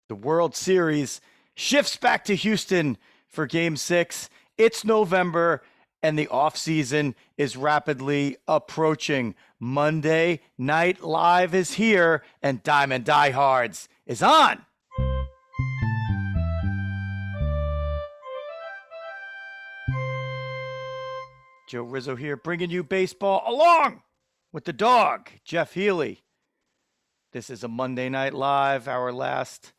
The World Series shifts back to Houston for Game 6. It's November, and the offseason is rapidly approaching. Monday Night Live is here, and Diamond Diehards is on. Joe Rizzo here, bringing you baseball along with the dog, Jeff Healy. This is a Monday Night Live, our last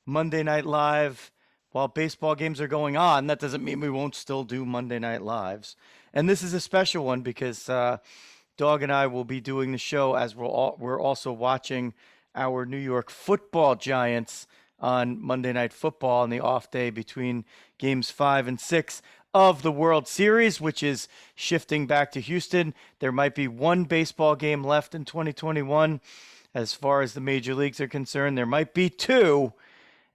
Monday Night Live while baseball games are going on. That doesn't mean we won't still do Monday Night Lives. And this is a special one because Dog and I will be doing the show as we're also watching our New York football Giants on Monday Night Football on the off day between games 5 and 6 of the World Series, which is shifting back to Houston. There might be one baseball game left in 2021. As far as the major leagues are concerned, there might be two.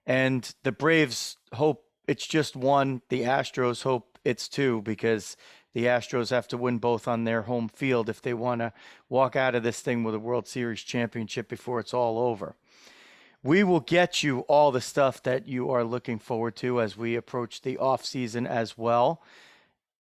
And the Braves hope it's just one. The Astros hope it's two, because the Astros have to win both on their home field if they want to walk out of this thing with a World Series championship before it's all over. We will get you all the stuff that you are looking forward to as we approach the off season as well.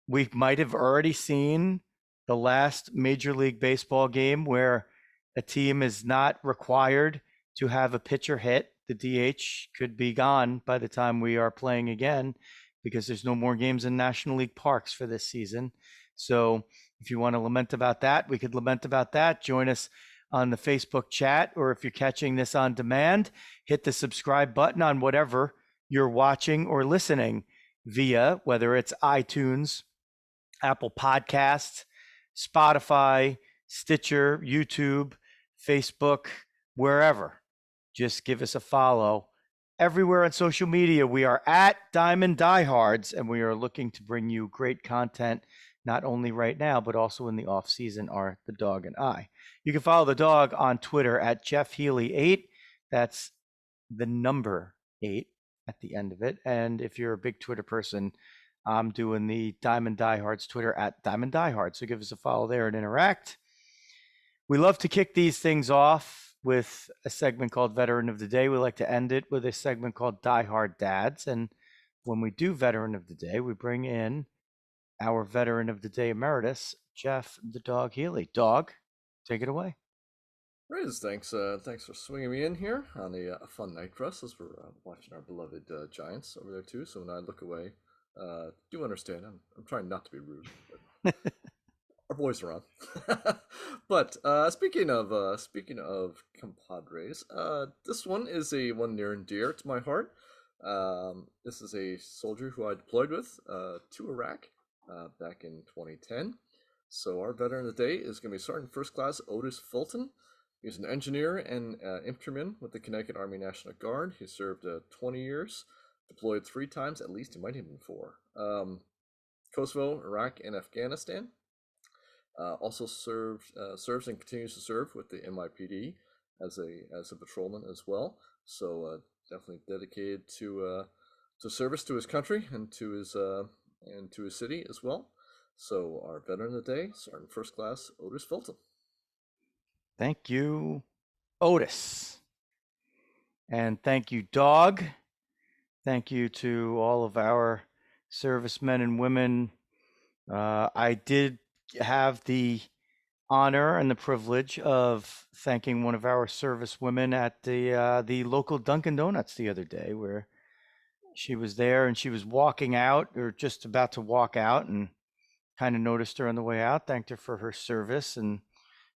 We might have already seen the last Major League Baseball game where a team is not required to have a pitcher hit. The DH could be gone by the time we are playing again, because there's no more games in National League parks for this season. So if you want to lament about that, we could lament about that. Join us on the Facebook chat, or if you're catching this on demand, hit the subscribe button on whatever you're watching or listening via, whether it's iTunes, Apple Podcasts, Spotify, Stitcher, YouTube, Facebook, wherever. Just give us a follow. Everywhere on social media, we are at Diamond Diehards, and we are looking to bring you great content, not only right now, but also in the off season, are the dog and I. You can follow the dog on Twitter at Jeff Healy8. That's the number 8 at the end of it. And if you're a big Twitter person, I'm doing the Diamond Diehards Twitter at Diamond Diehards. So give us a follow there and interact. We love to kick these things off with a segment called Veteran of the Day. We like to end it with a segment called Die Hard Dads. And when we do Veteran of the Day, we bring in our Veteran of the Day emeritus, Jeff the Dog Healy. Dog, take it away. Riz, thanks for swinging me in here on a fun night for us as we're watching our beloved Giants over there too. So when I look away, do understand I'm trying not to be rude, but our boys are on. But speaking of compadres, this one is a one near and dear to my heart. This is a soldier who I deployed with to Iraq back in 2010. So our veteran of the day is going to be Sergeant First Class Otis Fulton. He's an engineer and infantryman with the Connecticut Army National Guard. He served 20 years, deployed 3 times, at least. He might have been 4. Kosovo, Iraq, and Afghanistan. Also serves and continues to serve with the NYPD as a patrolman as well. So definitely dedicated to service to his country and to his city as well. So our veteran of the day, Sergeant First Class Otis Fulton. Thank you, Otis. And thank you, Dog. Thank you to all of our servicemen and women. I did have the honor and the privilege of thanking one of our service women at the local Dunkin' Donuts the other day, where she was there and she was walking out, or just about to walk out, and kind of noticed her on the way out, thanked her for her service, and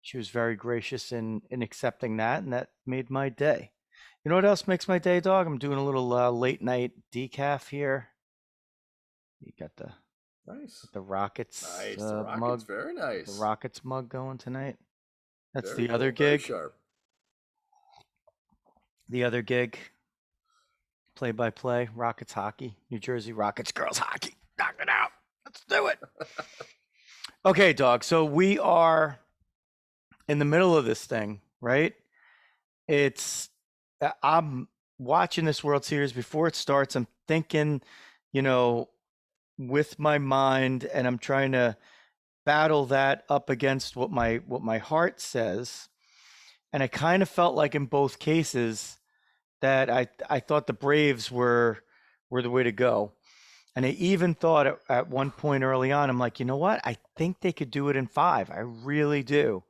she was very gracious in accepting that, and that made my day. You know what else makes my day, Dog? I'm doing a little late night decaf here. You got the Rockets Nice. The Rockets, mug. very nice. The Rockets mug going tonight. That's Very the other cool, very gig. sharp. The other gig. Play by play. Rockets hockey. New Jersey Rockets girls hockey. Knock it out. Let's do it. Okay, Dog. So we are in the middle of this thing, right? I'm watching this World Series. Before it starts, I'm thinking, with my mind, and I'm trying to battle that up against what my heart says. And I kind of felt like in both cases, that I thought the Braves were the way to go. And I even thought at one point early on, I'm like, you know what? I think they could do it in five. I really do.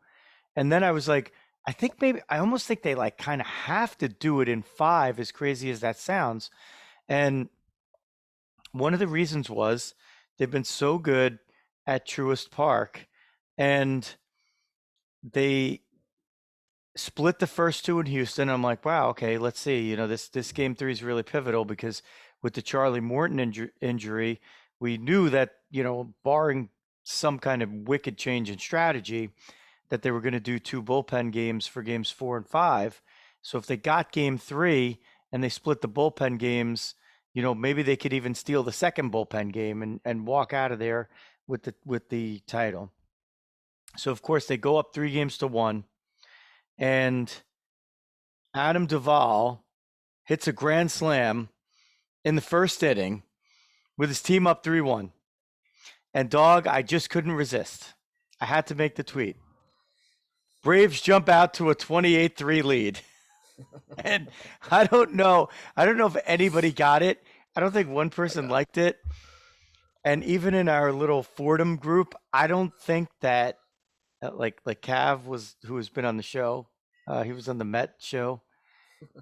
And then I was like, I think maybe I almost think they like kind of have to do it in five, as crazy as that sounds. And one of the reasons was they've been so good at Truist Park, and they split the first two in Houston. I'm like, wow, okay, let's see. This game three is really pivotal because with the Charlie Morton injury, we knew that, barring some kind of wicked change in strategy, that they were going to do two bullpen games for games 4 and 5. So if they got game three and they split the bullpen games, maybe they could even steal the second bullpen game and walk out of there with the title. So of course they go up 3 games to 1, and Adam Duvall hits a grand slam in the first inning with his team up 3-1. And Dog, I just couldn't resist. I had to make the tweet. Braves jump out to a 28-3 lead. And I don't know if anybody got it. I don't think one person liked it. And even in our little Fordham group, I don't think that like Cav who has been on the show. He was on the Met show.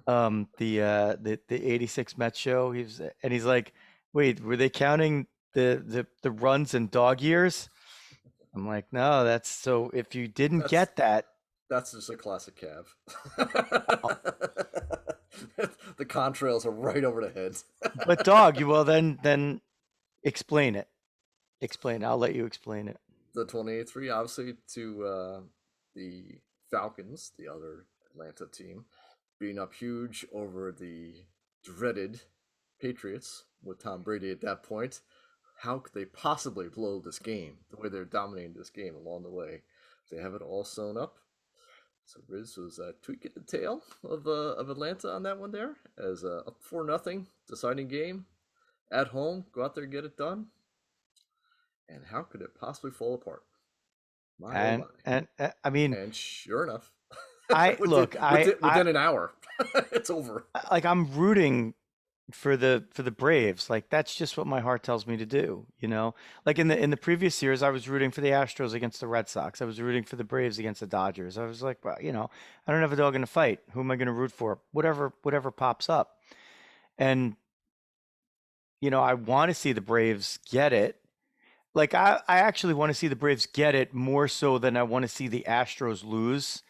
The 86 Mets show. He's like, wait, were they counting the runs and dog years? I'm like, no, that's so if you didn't get that. That's just a classic Cav. Oh, The contrails are right over the head. but Dog, you well then explain it. Explain. I'll let you explain it. The 28-3, obviously, to the Falcons, the other Atlanta team, being up huge over the dreaded Patriots with Tom Brady at that point. How could they possibly blow this game the way they're dominating this game along the way? They have it all sewn up. So Riz was tweaking the tail of Atlanta on that one there as up 4-0 deciding game at home. Go out there and get it done. And how could it possibly fall apart? My oh And my! I mean, And sure enough, I within an hour, it's over. like I'm rooting for the Braves. Like that's just what my heart tells me to do. Like in the previous years I was rooting for the Astros against the Red Sox. I was rooting for the Braves against the Dodgers. I was like, well, I don't have a dog in a fight. Who am I going to root for? Whatever pops up. And I want to see the Braves get it. Like I actually want to see the Braves get it more so than I want to see the Astros lose.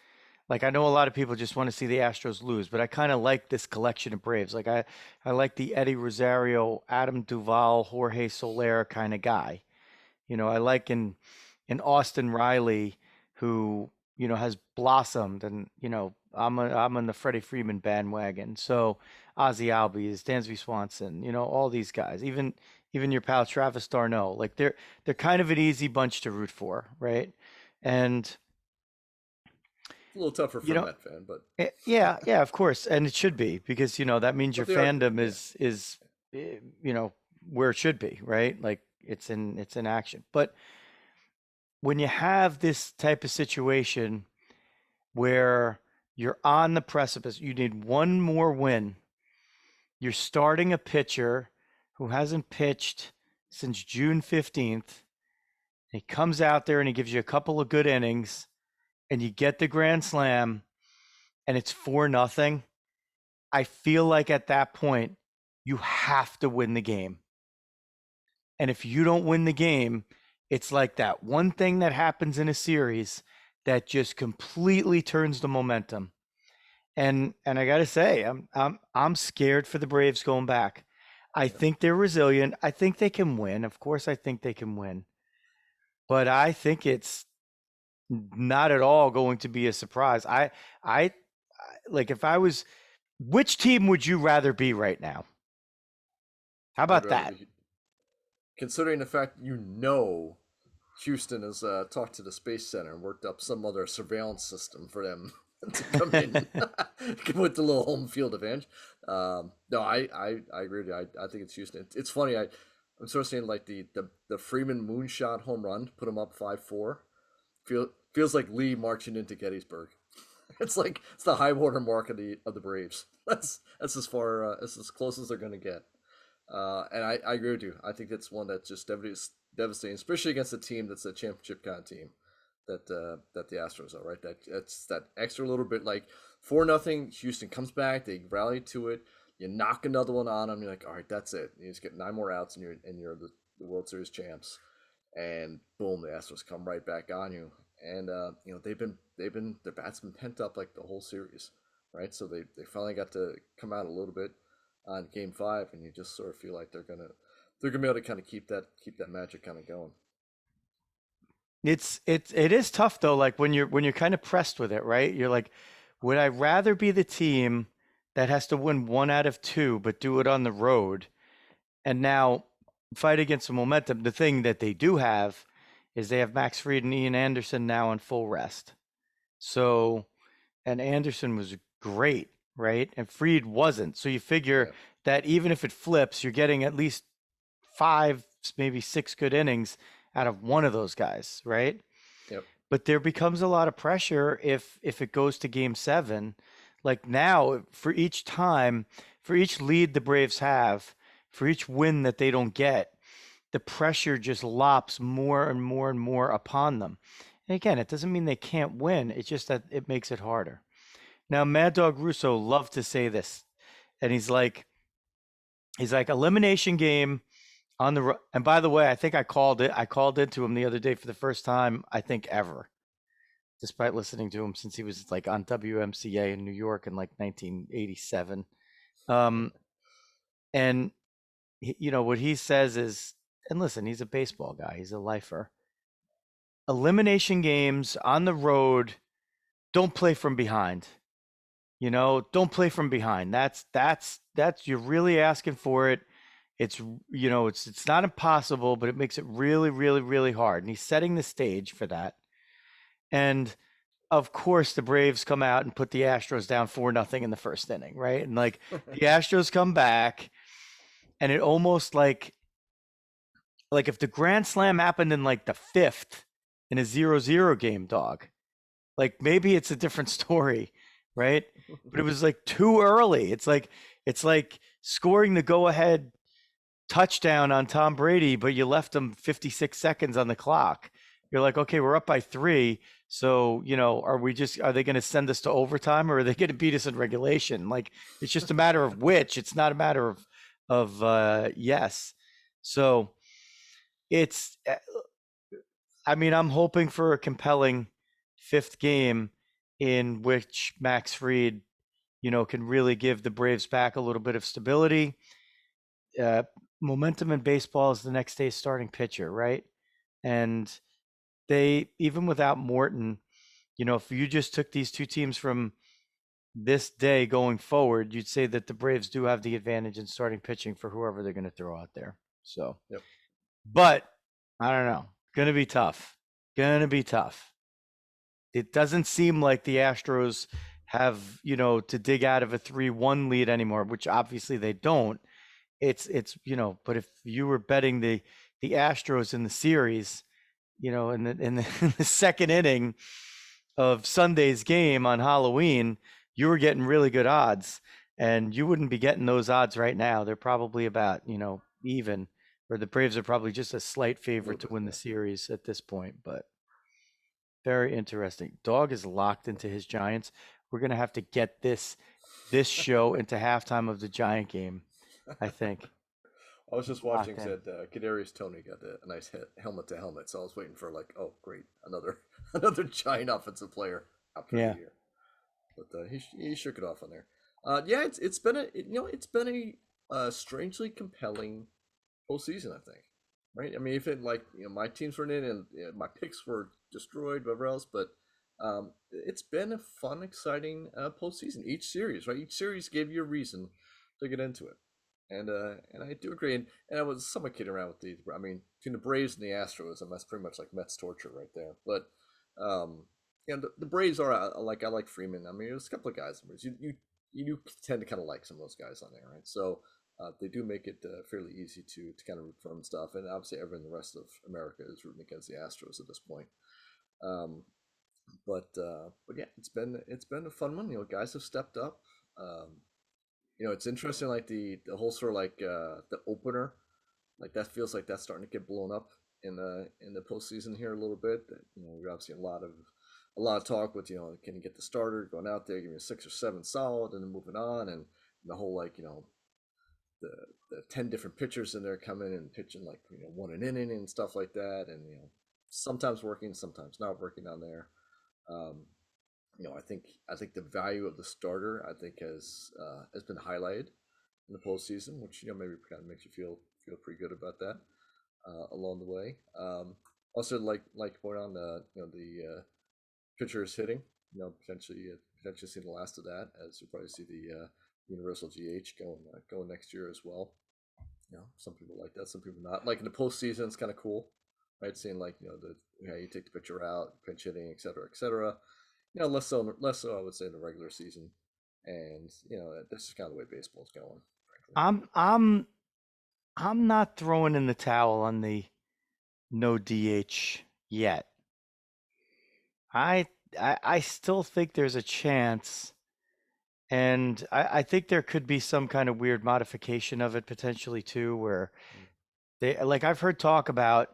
Like I know a lot of people just want to see the Astros lose, but I kind of like this collection of Braves. Like I like the Eddie Rosario, Adam Duvall, Jorge Soler kind of guy. I like in Austin Riley, who has blossomed, and I'm on the Freddie Freeman bandwagon. So Ozzy Albies, Dansby Swanson, all these guys, even your pal Travis Darno, like they're kind of an easy bunch to root for, right? And It's a little tougher you for a know, Met fan, but yeah, of course, and it should be because that means your they are, fandom yeah. is where it should be, right? Like it's in action. But when you have this type of situation where you're on the precipice, you need one more win. You're starting a pitcher who hasn't pitched since June 15th. He comes out there and he gives you a couple of good innings, and you get the grand slam, and it's 4-0. I feel like at that point, you have to win the game. And if you don't win the game, it's like that one thing that happens in a series that just completely turns the momentum. And I got to say, I'm scared for the Braves going back. I think they're resilient. I think they can win. Of course, I think they can win. But I think it's not at all going to be a surprise. I like if I was, which team would you rather be right now? How I'd about rather that? be, considering the fact Houston has talked to the Space Center and worked up some other surveillance system for them to come in with the little home field advantage. No, I agree with you. I think it's Houston. It's funny. I'm sort of saying like the Freeman moonshot home run put him up 5-4. Feels like Lee marching into Gettysburg. It's the high water mark of the Braves. That's as far as close as they're going to get. And I agree with you. I think that's one that's just devastating, especially against a team that's a championship kind of team that the Astros are. Right, that's that extra little bit. Like 4-0, Houston comes back, they rally to it. You knock another one on them. You're like, all right, that's it. You just get 9 more outs, and you're the World Series champs. And boom, the Astros come right back on you. And they've been their bats been pent up like the whole series, right? So they finally got to come out a little bit on Game 5, and you just sort of feel like they're gonna be able to kind of keep that magic kind of going. It is tough though, like when you're kind of pressed with it, right? You're like, would I rather be the team that has to win one out of two, but do it on the road, and now fight against the momentum? The thing that they do have is they have Max Fried and Ian Anderson now on full rest. So, and Anderson was great, right? And Fried wasn't. So you figure Yeah. that even if it flips, you're getting at least five, maybe six good innings out of one of those guys, right? Yep. But there becomes a lot of pressure if it goes to Game 7. Like now, for each lead the Braves have, for each win that they don't get, the pressure just lops more and more and more upon them. And again, it doesn't mean they can't win. It's just that it makes it harder. Now, Mad Dog Russo loved to say this, and he's like elimination game on and by the way, I think I called it. I called into him the other day for the first time I think ever, despite listening to him since he was like on WMCA in New York in like 1987. Um, and what he says is, and listen, he's a baseball guy. He's a lifer. Elimination games on the road, don't play from behind. Don't play from behind. That's you're really asking for it. It's not impossible, but it makes it really, really, really hard. And he's setting the stage for that. And of course, the Braves come out and put the Astros down 4-0 in the first inning, right? And like the Astros come back, and it almost like if the grand slam happened in like the fifth in a 0-0 game, dog, like maybe it's a different story, right? But it was like too early. It's like scoring the go ahead touchdown on Tom Brady, but you left him 56 seconds on the clock. You're like, okay, we're up by 3. So, are they going to send us to overtime, or are they going to beat us in regulation? Like, it's just a matter of which. It's not a matter of yes. So it's, I mean, I'm hoping for a compelling fifth game in which Max Fried, can really give the Braves back a little bit of stability. Uh, Momentum in baseball is the next day's starting pitcher, right? And they, even without Morton, if you just took these two teams from this day going forward, you'd say that the Braves do have the advantage in starting pitching for whoever they're going to throw out there. So, Yep. but I don't know. Going to be tough. Going to be tough. It doesn't seem like the Astros have, to dig out of a 3-1 lead anymore, which obviously they don't. It's but if you were betting the Astros in the series, in the second inning of Sunday's game on Halloween, you were getting really good odds, and you wouldn't be getting those odds right now. They're probably about, even, or the Braves are probably just a slight A little favorite to bit. win the Yeah. series at this point, but very interesting. Dog is locked into his Giants. We're gonna have to get this show into halftime of the Giant game, I think. I was just watching. Locked in. Said Kadarius Tony got a nice hit, helmet to helmet. So I was waiting for like, oh great, another another giant offensive player out for the Yeah. year. But he shook it off on there. Yeah, it's been a strangely compelling postseason. I think, right? I mean, if it like my teams were in and my picks were destroyed, whatever else, but it's been a fun, exciting postseason. Each series, right? Each series gave you a reason to get into it. And I do agree. And I was somewhat kidding around with these. I mean, between the Braves and the Astros, and that's pretty much like Mets torture right there. But um, the Braves are like I like Freeman. I mean, there's a couple of guys. You do tend to kind of like some of those guys on there, right? So they do make it fairly easy to kind of root for them and stuff. And obviously, everyone in the rest of America is rooting against the Astros at this point. Um, But yeah, it's been a fun one. Guys have stepped up. Um, it's interesting, like the whole sort of like the opener, like that feels like that's starting to get blown up in the postseason here a little bit. We're obviously a lot of talk with can you get the starter going out there, give me a 6 or 7 solid, and then moving on, and the whole like the the 10 different pitchers in there coming and pitching like one an inning and stuff like that, and sometimes working, sometimes not working on there. Um, I think the value of the starter has been highlighted in the postseason, which maybe kind of makes you feel pretty good about that along the way. Also, like point on the pitchers hitting, potentially seeing the last of that, as you'll probably see the universal GH going next year as well. Some people like that, some people not. Like in the postseason, it's kind of cool, right? Seeing like you take the pitcher out, pinch hitting, et cetera, et cetera. Less so I would say in the regular season, and that's just kind of the way baseball's going, frankly. I'm I'm I'm not throwing in the towel on the no DH yet. I I still think there's a chance, and I think there could be some kind of weird modification of it potentially too, where Mm. they like I've heard talk about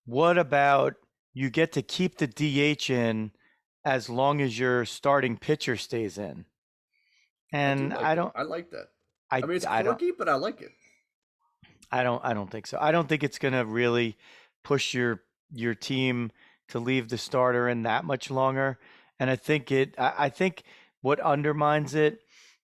what about you get to keep the DH in as long as your starting pitcher stays in. I do And like that. I like that. I mean, it's I don't quirky, but I like it. I don't think so. I don't think it's going to really push your team to leave the starter in that much longer. And I think what undermines it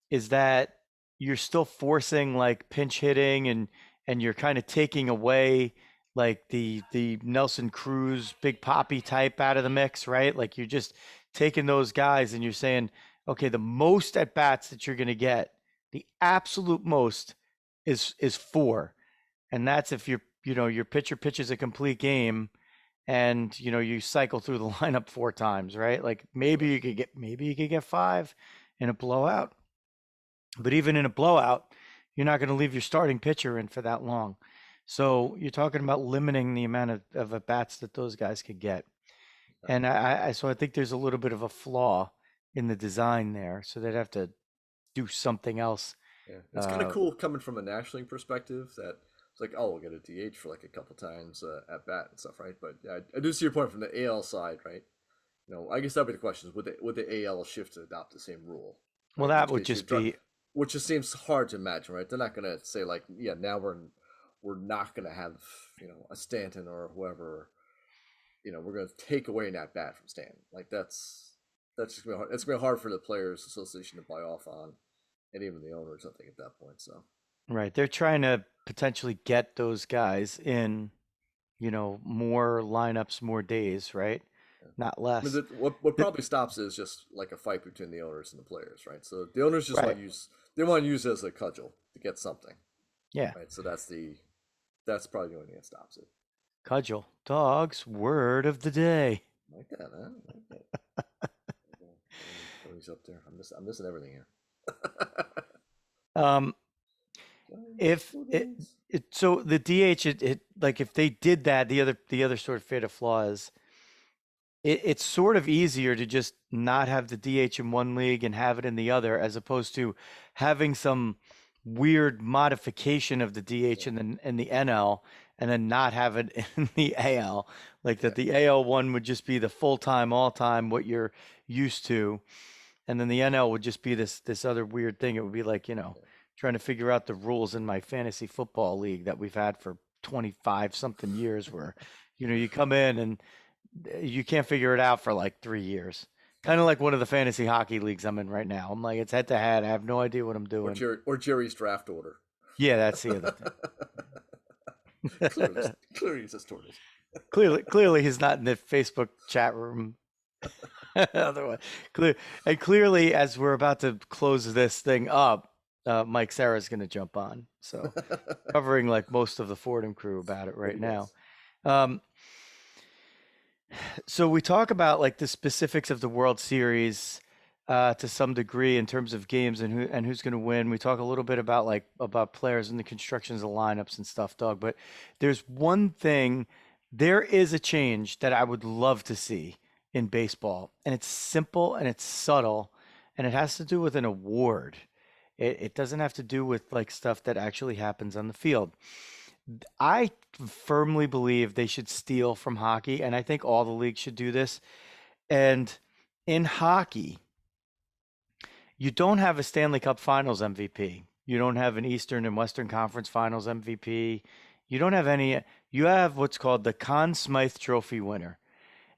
is that you're still forcing like pinch hitting and you're kind of taking away like the Nelson Cruz, Big Poppy type out of the mix, right? Like you're just taking those guys and you're saying, okay, the most at bats that you're going to get, the absolute most is 4, and that's if your pitcher pitches a complete game and you cycle through the lineup 4 times, right? Like Right. maybe you could get 5 in a blowout, but even in a blowout you're not going to leave your starting pitcher in for that long. So you're talking about limiting the amount of at bats that those guys could get. Okay. And so I think there's a little bit of a flaw in the design there, so they'd have to do something else. Yeah, it's kind of uh, cool coming from a National League perspective that it's like, oh, we'll get a DH for like a couple times at bat and stuff, right? But yeah, I do see your point from the AL side, right? I guess that'd be the question: is would the AL shift to adopt the same rule, well, right? In that which would case just be which just seems hard to imagine, right? They're not gonna say like, yeah, now we're not gonna have a Stanton or whoever. We're gonna take away that bat from Stanton. Like that's just gonna be hard. It's gonna be hard for the players' association to buy off on, and even the owners, I think, at that point. So. right. They're trying to potentially get those guys in, more lineups, more days, right? Yeah. Not I mean, less. what Th- probably stops is just like a fight between the owners and the players, right? So the owners just Right. want to use it as a cudgel to get something, Yeah. right? So that's probably the only thing that stops it. Cudgel. Dog's word of the day. Like that, huh? Like that. Tony's up there. I'm missing everything here. Um, Giants, if Blue it, Jays. it so the DH it like if they did that, the other sort of fatal flaw is it's sort of easier to just not have the DH in one league and have it in the other, as opposed to having some weird modification of the DH Yeah, in the NL and then not have it in the AL. Like yeah, that the AL one would just be the full time, all time, what you're used to, and then the NL would just be this other weird thing. It would be like yeah. trying to figure out the rules in my fantasy football league that we've had for 25 something years, where you come in and you can't figure it out for like 3 years. Kind of like one of the fantasy hockey leagues I'm in right now. I'm like, it's head to head. I have no idea what I'm Or doing. Jerry's draft order. Yeah, that's the other thing. clearly, clearly, it's just tortoise. Clearly, he's not in the Facebook chat room. Otherwise, clearly, as we're about to close this thing up, Mike Sarah's going to jump on. So, covering like most of the Fordham crew about it right now. Yes. Um, So we talk about like the specifics of the World Series to some degree in terms of games and who's going to win. We talk a little bit about about players and the constructions of lineups and stuff, Doug. But there's one thing, there is a change that I would love to see in baseball, and it's simple and it's subtle, and it has to do with an award. It doesn't have to do with like stuff that actually happens on the field. I firmly believe they should steal from hockey, and I think all the leagues should do this. And in hockey, you don't have a Stanley Cup Finals MVP. You don't have an Eastern and Western Conference Finals MVP. You don't have any. You have what's called the Conn Smythe Trophy winner.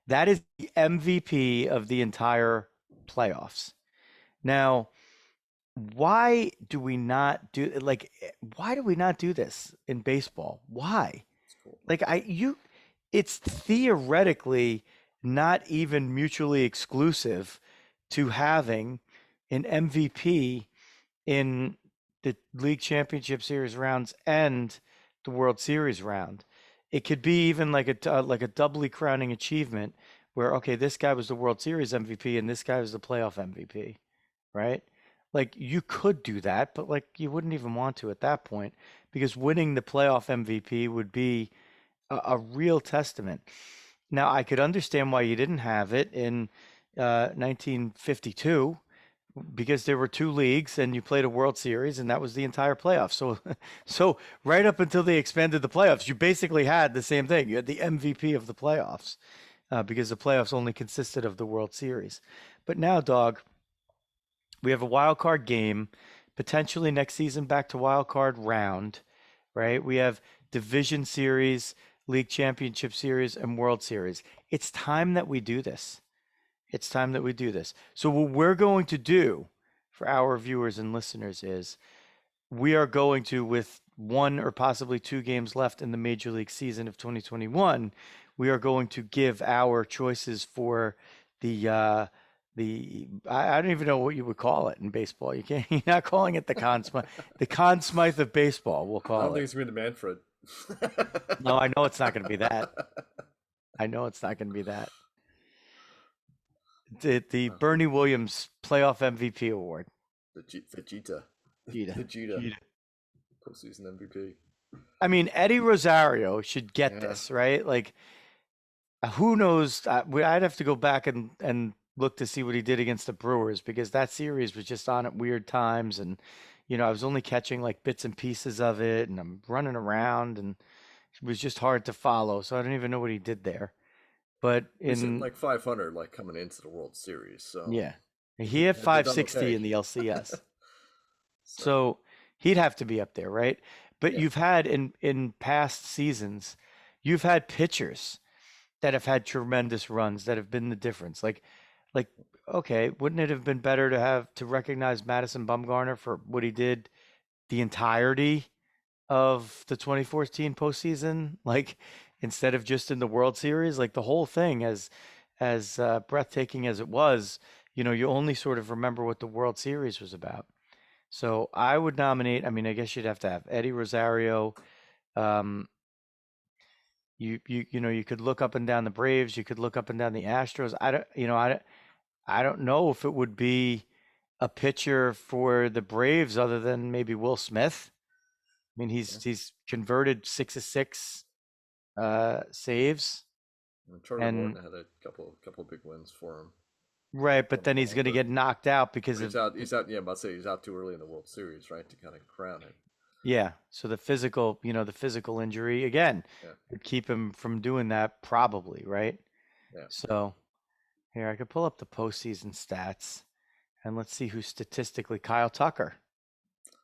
That is the MVP of the entire playoffs. Now, why do we not do like why do we not do this in baseball? Why? It's cool. Like it's theoretically not even mutually exclusive to having an MVP in the league championship series rounds and the World Series round. It could be even like a doubly crowning achievement where okay, this guy was the World Series MVP and this guy was the playoff MVP, right? Like you could do that, but like you wouldn't even want to at that point because winning the playoff MVP would be a real testament. Now, I could understand why you didn't have it in 1952 because there were two leagues and you played a World Series and that was the entire playoff. So, so right up until they expanded the playoffs, you basically had the same thing. You had the MVP of the playoffs because the playoffs only consisted of the World Series. But now, dog, we have a wild card game, potentially next season back to wild card round, right? We have division series, league championship series, and World Series. It's time that we do this. It's time that we do this. So what we're going to do for our viewers and listeners is we are going to, with one or possibly two games left in the Major League season of 2021, we are going to give our choices for I don't even know what you would call it in baseball. You're not calling it the Conn Smythe of baseball. We'll I don't call think it. it's gonna be the Manfred. No, I know it's not going to be that. I know it's not going to be that. The Bernie Williams Playoff MVP Award. Vegeta. Vegeta. Vegeta. Postseason MVP. I mean, Eddie Rosario should get Yeah. this, right? Like, who knows? I'd have to go back and look to see what he did against the Brewers because that series was just on at weird times. And, I was only catching like bits and pieces of it and I'm running around and it was just hard to follow. So I don't even know what he did there. But He's hitting in, like 500, like coming into the World Series. So yeah, he had they've done 560 okay. in the LCS. So So he'd have to be up there, right? But yeah, you've had in past seasons, you've had pitchers that have had tremendous runs that have been the difference. Like okay, wouldn't it have been better to recognize Madison Bumgarner for what he did the entirety of the 2014 postseason, like instead of just in the World Series, like the whole thing as breathtaking as it was, you only sort of remember what the World Series was about. So I would nominate. I mean, I guess you'd have to have Eddie Rosario. Um, you could look up and down the Braves. You could look up and down the Astros. I don't know if it would be a pitcher for the Braves other than maybe Will Smith. I mean, yeah. he's converted 6 of 6 saves, Charlie and Morton had a couple of big wins for him. right, but Come then he's along, going to but get knocked out because he's of out. He's out. Yeah, I'm about to say he's out too early in the World Series, right? To kind of crown it. yeah. So the physical injury again Yeah, would keep him from doing that probably, right? yeah. So here I could pull up the postseason stats and let's see who statistically Kyle Tucker.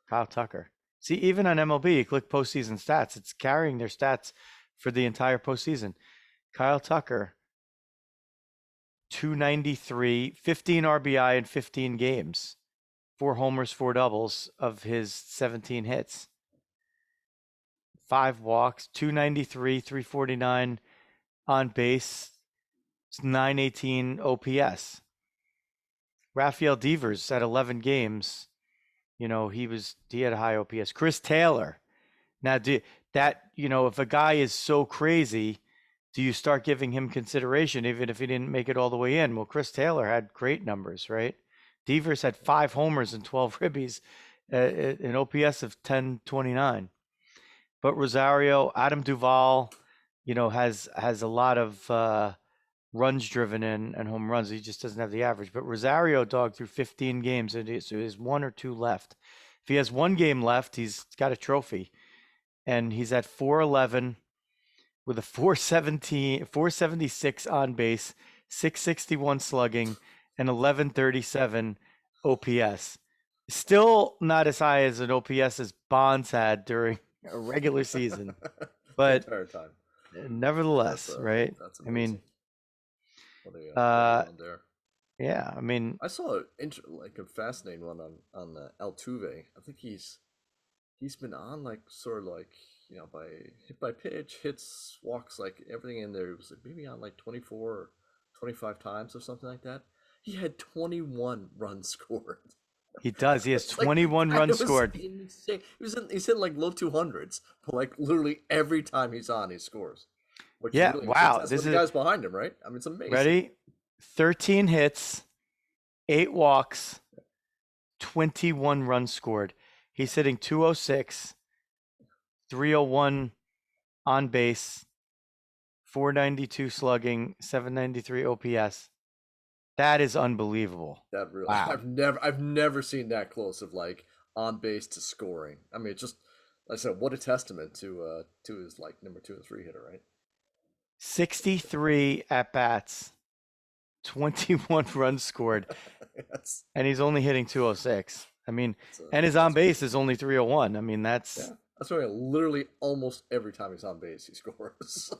Kyle Tucker. See, even on MLB, you click postseason stats, it's carrying their stats for the entire postseason. Kyle Tucker, 293, 15 RBI in 15 games, 4 homers, 4 doubles of his 17 hits, 5 walks, 293, 349 on base, 918 OPS. Rafael Devers at 11 games, he had a high OPS. Chris Taylor. Now, if a guy is so crazy, do you start giving him consideration even if he didn't make it all the way in? Well, Chris Taylor had great numbers, right? Devers had 5 homers and 12 ribbies, an OPS of 1029. But Rosario, Adam Duvall, has a lot of runs driven in and home runs. He just doesn't have the average. But Rosario, dog, through 15 games, so he has 1 or 2 left. If he has 1 game left, he's got a trophy. And he's at 411 with a 476 on base, 661 slugging, and 1137 OPS. Still not as high as an OPS as Bonds had during a regular season, The but entire time. nevertheless, right? That's I amazing. mean, What a round there. yeah, I mean, I saw a fascinating one on Altuve. I think he's been on like sort of like by hit by pitch, hits, walks, like everything in there. It was maybe on like 24 or 25 times or something like that. He had 21 runs scored. he does. He has It's like 21 that runs was scored. insane. He's in like low 200s, but like literally every time he's on, he scores. Which Yeah, really wow. that's This what the is guys behind him, right? I mean, it's amazing. ready. 13 hits, 8 walks, 21 runs scored. He's hitting 206, 301 on base, 492 slugging, 793 OPS. That is unbelievable. That really, Wow. I've never seen that close of like on base to scoring. I mean, it's just like I said, what a testament to his like number 2 and 3 hitter, right? 63 at bats, 21 runs scored, and he's only hitting 206. I mean, and his on base is only 301. I mean, that's right. Literally almost every time he's on base, he scores.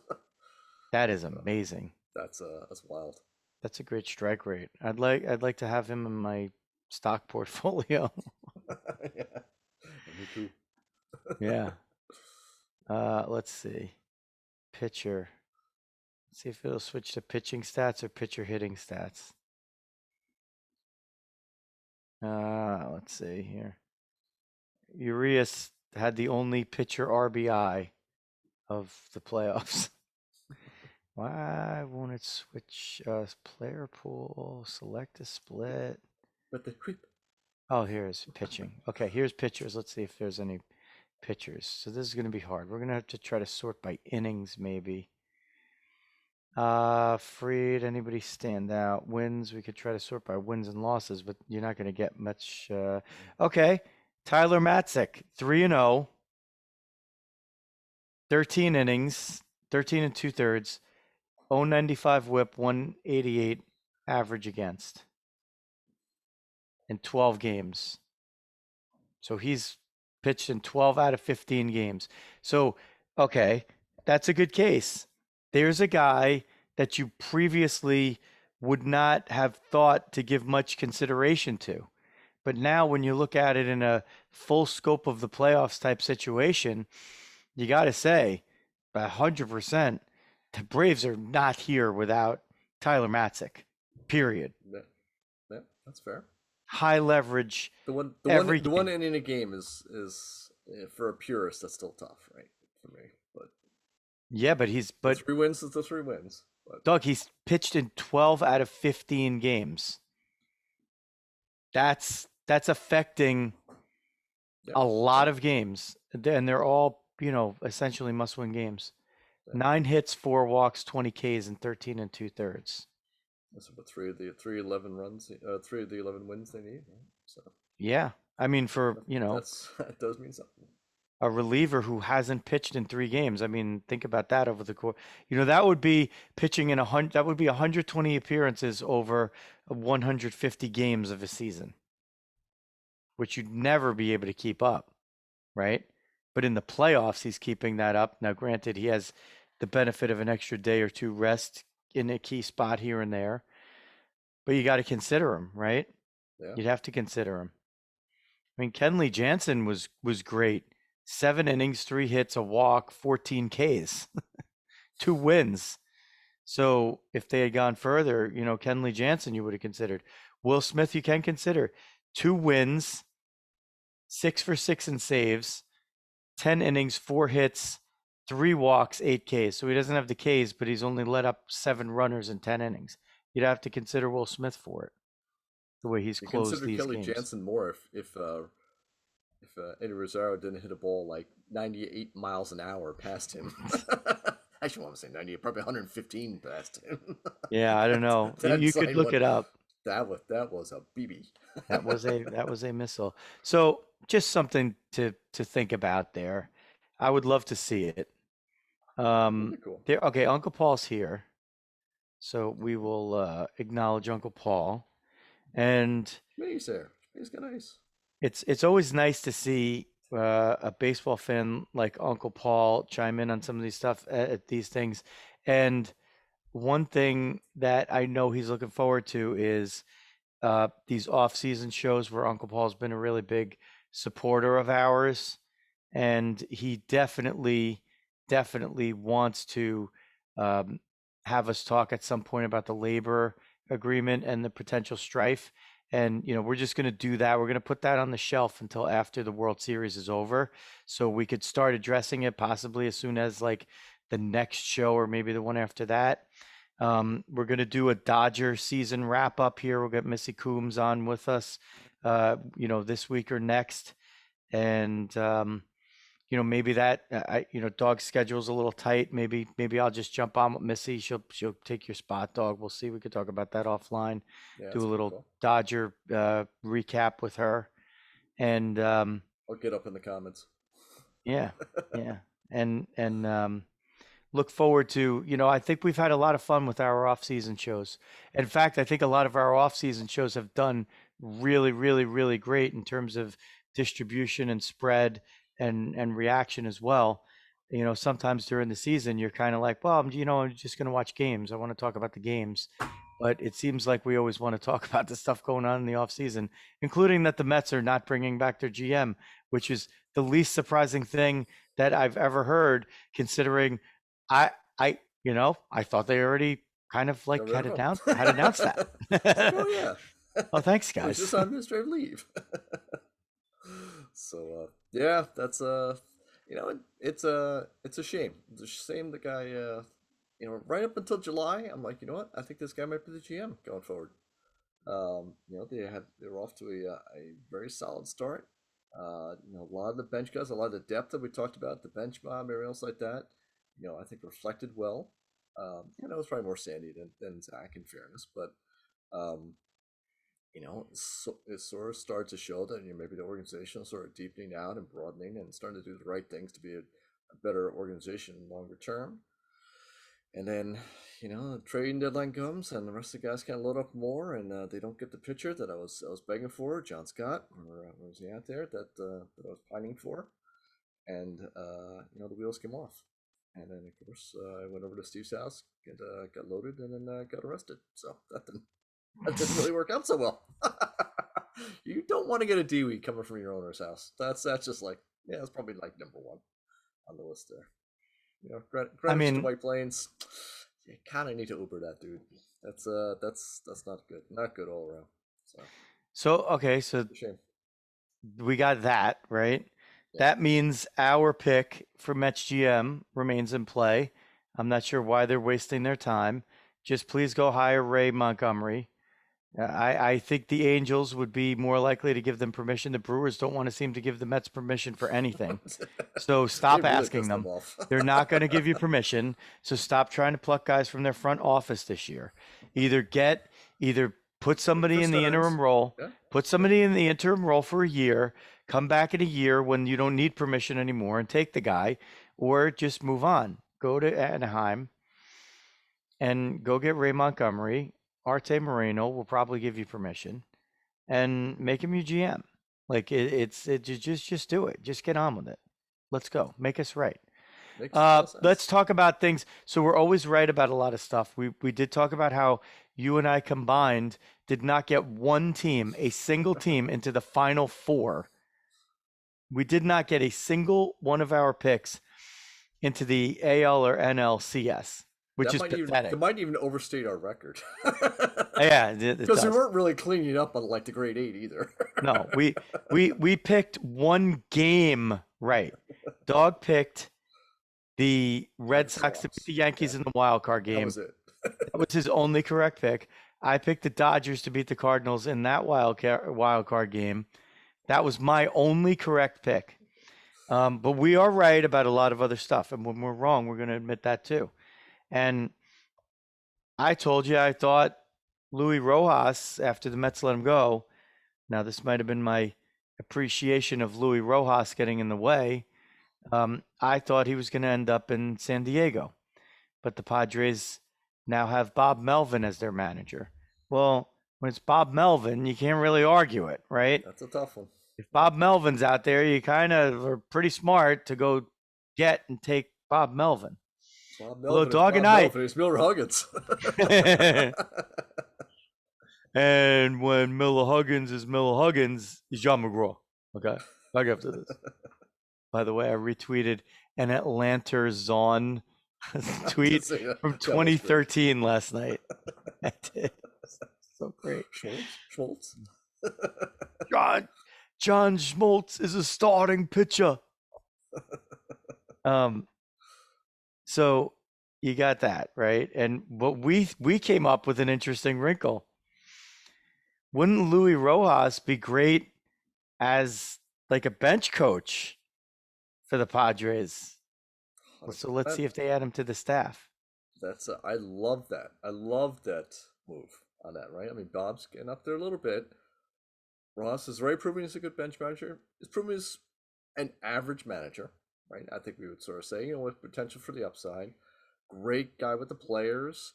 That is amazing. That's wild. That's a great strike rate. I'd like to have him in my stock portfolio. Yeah, me too. Yeah. Let's see. Pitcher. Let's see if it'll switch to pitching stats or pitcher hitting stats. Let's see here. Urias had the only pitcher RBI of the playoffs. Why won't it switch player pool, select a split? But the Oh, here's pitching. Okay, here's pitchers. Let's see if there's any pitchers. So this is going to be hard. We're going to have to try to sort by innings maybe. Freed, anybody stand out? Wins, we could try to sort by wins and losses, but you're not going to get much. Okay, Tyler Matzik, 3-0, 13 innings, 13 and 2/3, 0.95 whip, 188 average against in 12 games. So he's pitched in 12 out of 15 games. So, okay, that's a good case. There's a guy that you previously would not have thought to give much consideration to. But now when you look at it in a full scope of the playoffs type situation, you got to say 100% the Braves are not here without Tyler Matzik, period. Yeah, that's fair. High leverage. The one inning a game is for a purist, that's still tough, right? For me, but yeah, but 3 wins is the 3 wins. But Doug, he's pitched in 12 out of 15 games. That's affecting a lot of games, and they're all essentially must-win games. 9 hits, 4 walks, 20 Ks, and 13 and 2/3. That's about 3 of the 11 runs, 3 of the 11 wins they need. Right? So yeah, I mean that does mean something. A reliever who hasn't pitched in 3 games. I mean, think about that over the course. That would be pitching in 100. That would be 120 appearances over 150 games of a season, which you'd never be able to keep up, right? But in the playoffs, he's keeping that up. Now, granted, he has the benefit of an extra day or 2 rest in a key spot here and there, but you got to consider him, right? Yeah. You'd have to consider him. I mean, Kenley Jansen was great. 7 innings, 3 hits, a walk, 14 Ks, 2 wins. So if they had gone further, Kenley Jansen, you would have considered. Will Smith, you can consider. 2 wins, 6 for 6 in saves, 10 innings, 4 hits, 3 walks, 8 Ks. So he doesn't have the Ks, but he's only let up 7 runners in 10 innings. You'd have to consider Will Smith for it, the way he's closed these Kelly games. Jansen more if Eddie Rosario didn't hit a ball like 98 miles an hour past him. I should want to say 90, probably 115 past him. Yeah, I don't know. That You could sign look one, it up. that was a BB. That was a missile. So just something to think about there. I would love to see it. That'd be cool. There. Okay, Uncle Paul's here, so we will acknowledge Uncle Paul. And Schmee's there. Schmee's got nice. it's always nice to see a baseball fan like Uncle Paul chime in on some of these stuff at these things. And one thing that I know he's looking forward to is these off-season shows where Uncle Paul's been a really big supporter of ours, and he definitely wants to um, have us talk at some point about the labor agreement and the potential strife. And we're just going to do that. We're going to put that on the shelf until after the World Series is over, so we could start addressing it possibly as soon as like the next show or maybe the one after that. We're going to do a Dodger season wrap up here. We'll get Missy Coombs on with us, this week or next. And, maybe that, Dog's schedule's a little tight. Maybe I'll just jump on with Missy. She'll take your spot, Dog. We'll see. We could talk about that offline. Yeah, Do a little cool. Dodger recap with her. And, I'll get up in the comments. yeah. And, look forward to, I think we've had a lot of fun with our off-season shows. In fact, I think a lot of our off-season shows have done really, really, really great in terms of distribution and spread and reaction as well. Sometimes during the season, you're kind of like, well, I'm just going to watch games. I want to talk about the games. But it seems like we always want to talk about the stuff going on in the off-season, including that the Mets are not bringing back their GM, which is the least surprising thing that I've ever heard, considering I thought they already kind of like had announced that. Oh yeah. Oh, thanks, It was guys. just on administrative leave. So yeah, that's it's a shame. It's a shame the guy right up until July, I'm like, you know what? I think this guy might be the GM going forward. They were off to a very solid start. A lot of the bench guys, a lot of the depth that we talked about, the bench mob, everything else like that, I think reflected well. It was probably more Sandy than Zach, in fairness, but it sort of starts to show that maybe the organization is sort of deepening out and broadening and starting to do the right things to be a better organization longer term. And then, the trading deadline comes, and the rest of the guys kind of load up more, and they don't get the pitcher that I was begging for, John Scott, or was he out there that I was pining for, and the wheels came off. And then, of course, I went over to Steve's house, got loaded, and then got arrested. So that didn't really work out so well. You don't want to get a DWI coming from your owner's house. That's just like, it's probably like number one on the list there. Greenwich to White Plains, you kind of need to Uber that dude. That's not good, not good all around. So shame. We got that right. Yeah. That means our pick for Mets GM remains in play. I'm not sure why they're wasting their time. Just please go hire Ray Montgomery. I think the Angels would be more likely to give them permission. The Brewers don't want to seem to give the Mets permission for anything. So stop really asking them. They're not going to give you permission. So stop trying to pluck guys from their front office this year. Either put somebody in the interim role, put somebody in the interim role for a year, come back in a year when you don't need permission anymore and take the guy, or just move on. Go to Anaheim and go get Ray Montgomery. Arte Moreno will probably give you permission, and make him your GM. Like just do it. Just get on with it. Let's go. Make us right. Let's talk about things. So we're always right about a lot of stuff. We did talk about how you and I combined did not get a single team into the Final Four. We did not get a single one of our picks into the AL or NLCS. Which is pathetic. It might even overstate our record. Yeah, because we weren't really cleaning up on like the grade 8 either. No, we picked one game right. Dog picked the Red Sox to beat the Yankees in the wild card game. That was it. That was his only correct pick. I picked the Dodgers to beat the Cardinals in that wild card game. That was my only correct pick. But we are right about a lot of other stuff, and when we're wrong, we're going to admit that too. And I told you I thought Louis Rojas, after the Mets let him go. Now this might have been my appreciation of Louis Rojas getting in the way. I thought he was going to end up in San Diego, but the Padres now have Bob Melvin as their manager. Well, when it's Bob Melvin, you can't really argue it, right? That's a tough one. If Bob Melvin's out there, you kind of are pretty smart to go get and take Bob Melvin. Bob Although Melvin is Dog and Bob I, Melvin. He's Miller Huggins. and when Miller Huggins is Miller Huggins, he's John McGraw. Okay, back after this. By the way, I retweeted an Atlanta Zon tweet from 2013 last night. I did. So great. Schmaltz. John Schmaltz is a starting pitcher. So you got that, right? And what we came up with an interesting wrinkle. Wouldn't Louis Rojas be great as like a bench coach for the Padres? So let's see if they add him to the staff. I love that. I love that move on that, right? I mean, Bob's getting up there a little bit. Ross is already proving he's a good bench manager. He's proving he's an average manager, right? I think we would sort of say, with potential for the upside. Great guy with the players.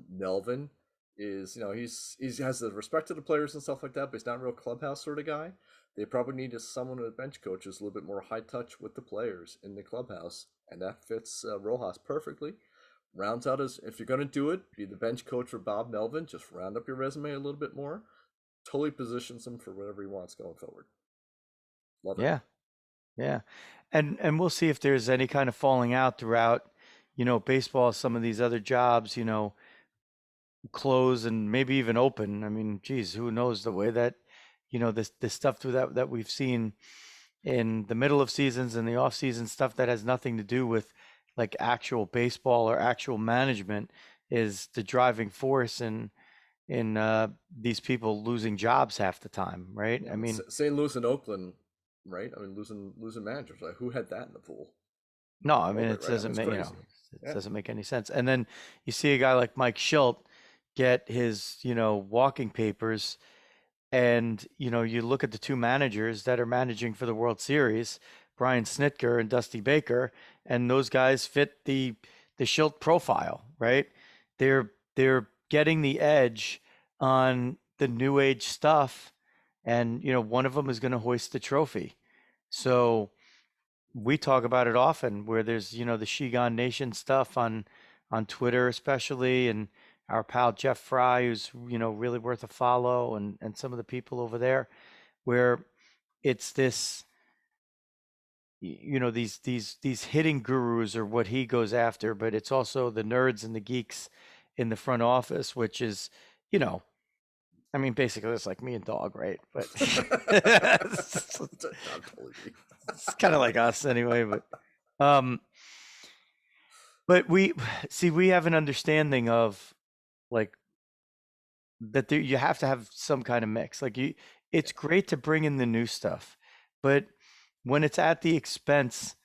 Melvin is, he has the respect to the players and stuff like that, but he's not a real clubhouse sort of guy. They probably need someone with a bench coach who's a little bit more high touch with the players in the clubhouse, and that fits Rojas perfectly. Rounds out as, if you're going to do it, be the bench coach for Bob Melvin. Just round up your resume a little bit more. Totally positions him for whatever he wants going forward. Love it. Yeah. And we'll see if there's any kind of falling out throughout, baseball, some of these other jobs, close and maybe even open. I mean, geez, who knows the way that, this stuff through that we've seen in the middle of seasons and the off season stuff that has nothing to do with like actual baseball or actual management is the driving force in these people losing jobs half the time, right? Yeah, I mean, St. Louis and Oakland, right? I mean, losing managers. Like, who had that in the pool? no, I mean Nobody, it right? I mean, doesn't it's make crazy. it doesn't make any sense. And then you see a guy like Mike Schilt get his walking papers, and you look at the two managers that are managing for the World Series, Brian Snitker and Dusty Baker, and those guys fit the Schilt profile, right? They're getting the edge on the new age stuff, and one of them is going to hoist the trophy. So we talk about it often where there's the Shigon Nation stuff on Twitter especially, and our pal Jeff Fry, who's really worth a follow, and some of the people over there, where it's this these hitting gurus are what he goes after, but it's also the nerds and the geeks in the front office, which is I mean, basically it's like me and Dog, right? But it's kind of like us anyway. But we have an understanding of like that you have to have some kind of mix. Like it's great to bring in the new stuff, but when it's at the expense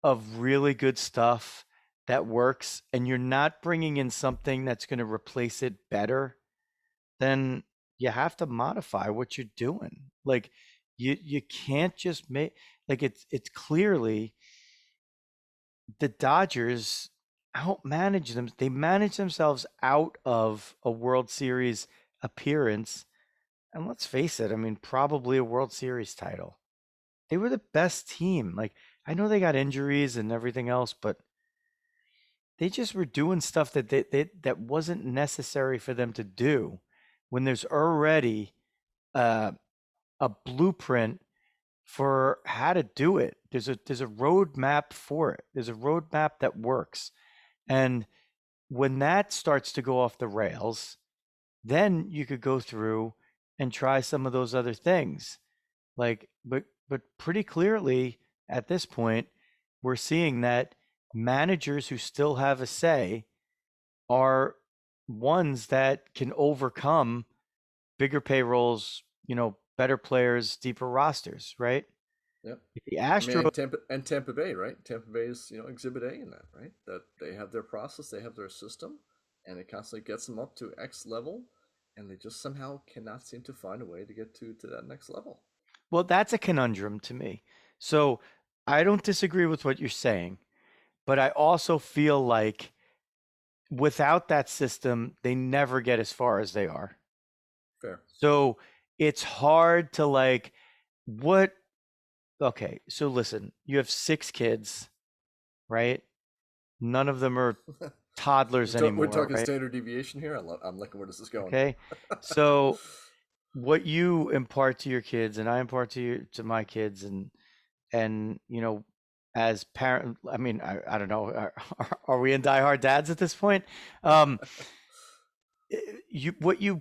of really good stuff that works, and you're not bringing in something that's going to replace it better, then you have to modify what you're doing. Like you can't just make like it's clearly the Dodgers outmanage them. They manage themselves out of a World Series appearance. And let's face it, I mean, probably a World Series title. They were the best team. Like, I know they got injuries and everything else, but they just were doing stuff that wasn't necessary for them to do when there's already uh, a blueprint for how to do it. There's a roadmap for it. There's a roadmap that works. And when that starts to go off the rails, then you could go through and try some of those other things. Like, but pretty clearly at this point, we're seeing that managers who still have a say are ones that can overcome bigger payrolls, better players, deeper rosters, right? Yep. The I mean, and Astros, Tampa Bay, right? Tampa Bay is Exhibit A in that, right? That they have their process, they have their system, and it constantly gets them up to X level, and they just somehow cannot seem to find a way to get to that next level. well, that's a conundrum to me. So I don't disagree with what you're saying, but I also feel like without that system, they never get as far as they are. Fair. So it's hard to like, what? Okay, so listen, you have six kids, right? None of them are toddlers We're anymore, talking right? standard deviation here. I'm liking where this is going. Okay. So what you impart to your kids and I impart to my kids and as parent, I mean, I don't know, are we in Die Hard Dads at this point? Um, what you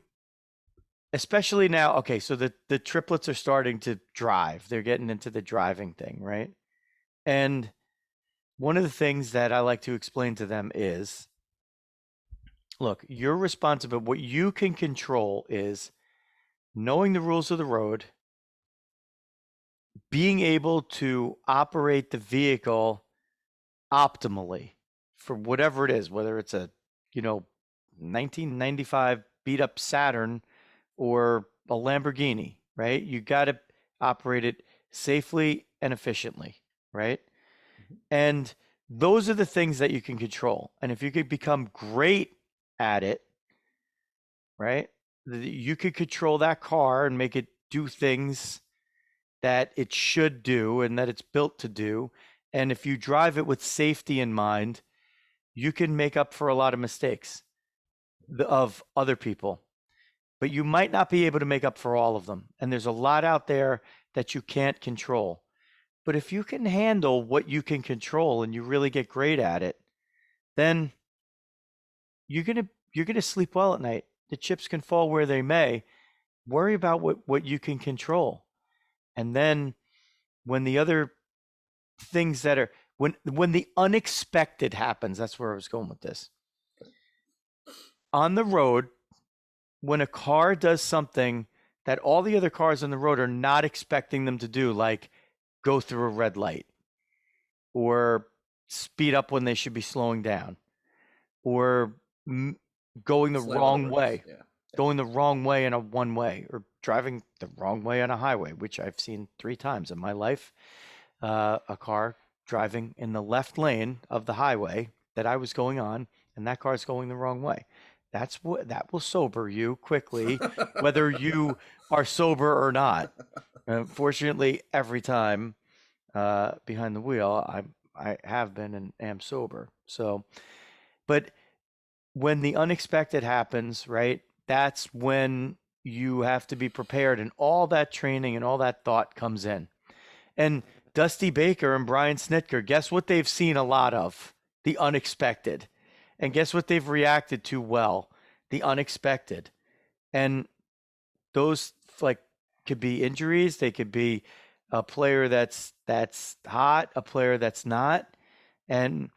especially now, okay, so the triplets are starting to drive. They're getting into the driving thing, right? And one of the things that I like to explain to them is, look, you're responsible. What you can control is knowing the rules of the road, being able to operate the vehicle optimally for whatever it is, whether it's a, you know, 1995 beat up Saturn or a Lamborghini, right? You got to operate it safely and efficiently, right? Mhm. And those are the things that you can control. And if you could become great at it, right? You could control that car and make it do things that it should do and that it's built to do. And if you drive it with safety in mind, you can make up for a lot of mistakes of other people, but you might not be able to make up for all of them. And there's a lot out there that you can't control. But if you can handle what you can control and you really get great at it, then you're gonna sleep well at night. The chips can fall where they may. Worry about what you can control. And then when the other things that are when the unexpected happens, that's where I was going with this. On the road, when a car does something that all the other cars on the road are not expecting them to do, like go through a red light or speed up when they should be slowing down or going the Slam on the wrong brakes. way, Yeah. Yeah. going the wrong way in a one way or driving the wrong way on a highway, which I've seen 3 times in my life. A car driving in the left lane of the highway that I was going on, and that car's going the wrong way. That will sober you quickly, whether you are sober or not. Fortunately, every time behind the wheel, I have been and am sober. So, but when the unexpected happens, right? That's when you have to be prepared, and all that training and all that thought comes in. And Dusty Baker and Brian Snitker, guess what they've seen a lot of? The unexpected. And guess what they've reacted to well? The unexpected. And those like could be injuries, they could be a player that's hot, a player that's not. And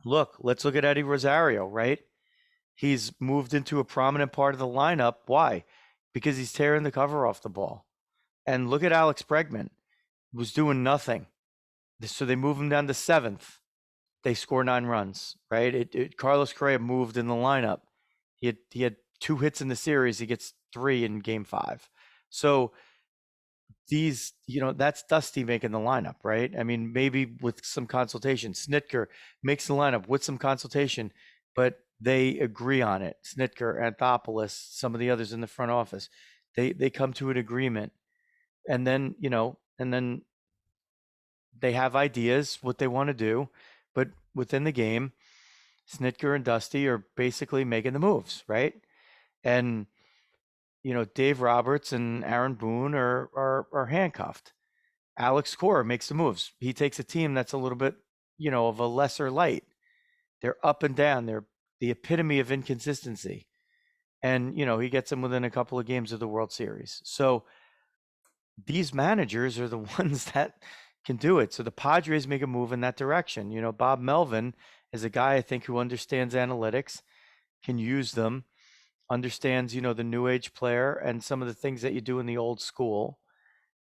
let's look at Eddie Rosario, right? He's moved into a prominent part of the lineup. Why? Because he's tearing the cover off the ball. And look at Alex Bregman, was doing nothing. So they move him down to seventh. They score 9 runs, right? Carlos Correa moved in the lineup. He had 2 hits in the series. He gets 3 in game 5. So that's Dusty making the lineup, right? I mean, maybe with some consultation. Snitker makes the lineup with some consultation, but they agree on it. Snitker, Anthopoulos, some of the others in the front office, they come to an agreement, and then they have ideas what they want to do, but within the game, Snitker and Dusty are basically making the moves, right? And Dave Roberts and Aaron Boone are handcuffed. Alex Cora makes the moves. He takes a team that's a little bit, of a lesser light. They're up and down. They're the epitome of inconsistency. And, he gets them within a couple of games of the World Series. So these managers are the ones that can do it. So the Padres make a move in that direction. Bob Melvin is a guy I think who understands analytics, can use them, understands, the new age player and some of the things that you do in the old school.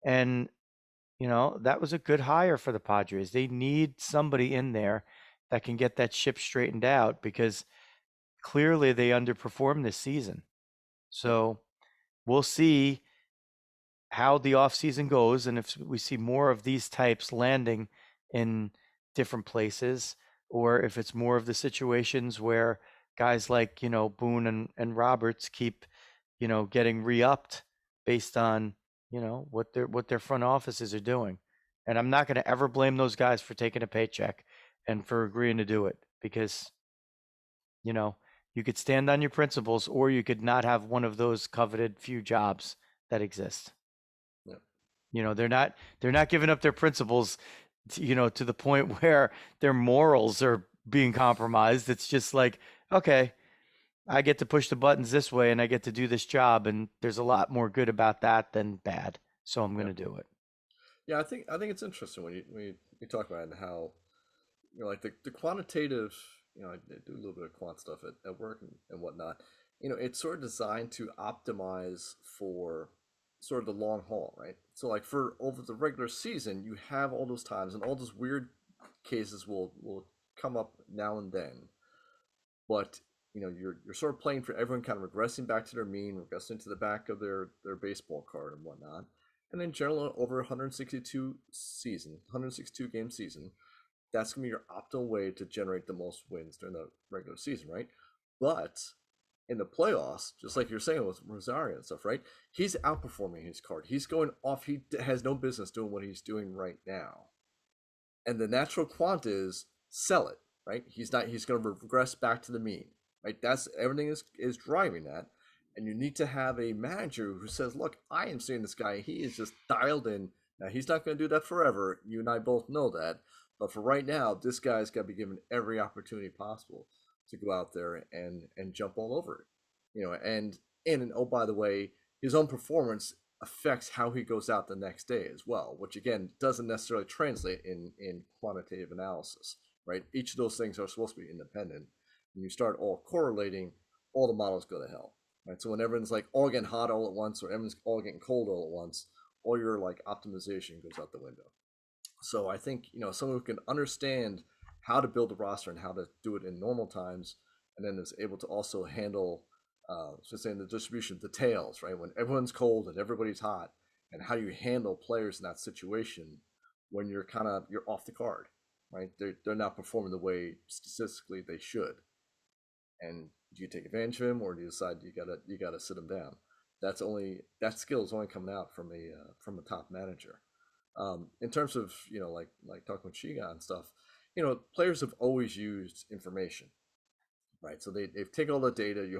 And That was a good hire for the Padres. They need somebody in there that can get that ship straightened out because clearly they underperformed this season. Yep. So we'll see how the offseason goes and if we see more of these types landing in different places, or if it's more of the situations where guys like, Boone and Roberts keep, getting re-upped based on, what their front offices are doing. And I'm not going to ever blame those guys for taking a paycheck and for agreeing to do it because, you know, you could stand on your principles or you could not have one of those coveted few jobs that exist. Yep. They're not giving up their principles, to the point where their morals are being compromised. It's just like, okay, I get to push the buttons this way and I get to do this job, and there's a lot more good about that than bad. So I'm going to Yep. do it. Yeah, I think it's interesting when you talk about it and how like the quantitative, I do a little bit of quant stuff at work and whatnot. It's sort of designed to optimize for sort of the long haul, right? So like for over the regular season, you have all those times and all those weird cases will come up now and then, but you're sort of playing for everyone kind of regressing back to their mean, regressing to the back of their baseball card and whatnot. And in general, over 162 game season, that's gonna be your optimal way to generate the most wins during the regular season, right? But in the playoffs, just like you're saying with Rosario and stuff, right? He's outperforming his card. He's going off. He has no business doing what he's doing right now. And the natural quant is sell it, right? He's not. He's going to regress back to the mean, right? That's everything is driving that. And you need to have a manager who says, "Look, I am seeing this guy. He is just dialed in. Now he's not going to do that forever. You and I both know that. But for right now, this guy's got to be given every opportunity possible to go out there and jump all over it, and oh, by the way, his own performance affects how he goes out the next day as well, which again doesn't necessarily translate in quantitative analysis, right? Each of those things are supposed to be independent. When you start all correlating, all the models go to hell, right? So when everyone's like all getting hot all at once, or everyone's all getting cold all at once, all your like optimization goes out the window. So I think someone who can understand how to build a roster and how to do it in normal times, and then is able to also handle, so saying the distribution of the tails, right? When everyone's cold and everybody's hot, and how you handle players in that situation when you're off the card, right? They're not performing the way statistically they should, and do you take advantage of him or do you decide you gotta sit him down? That skill is only coming out from a top manager. In terms of like talking with Shiga and stuff, players have always used information, right? So they've taken all the data. You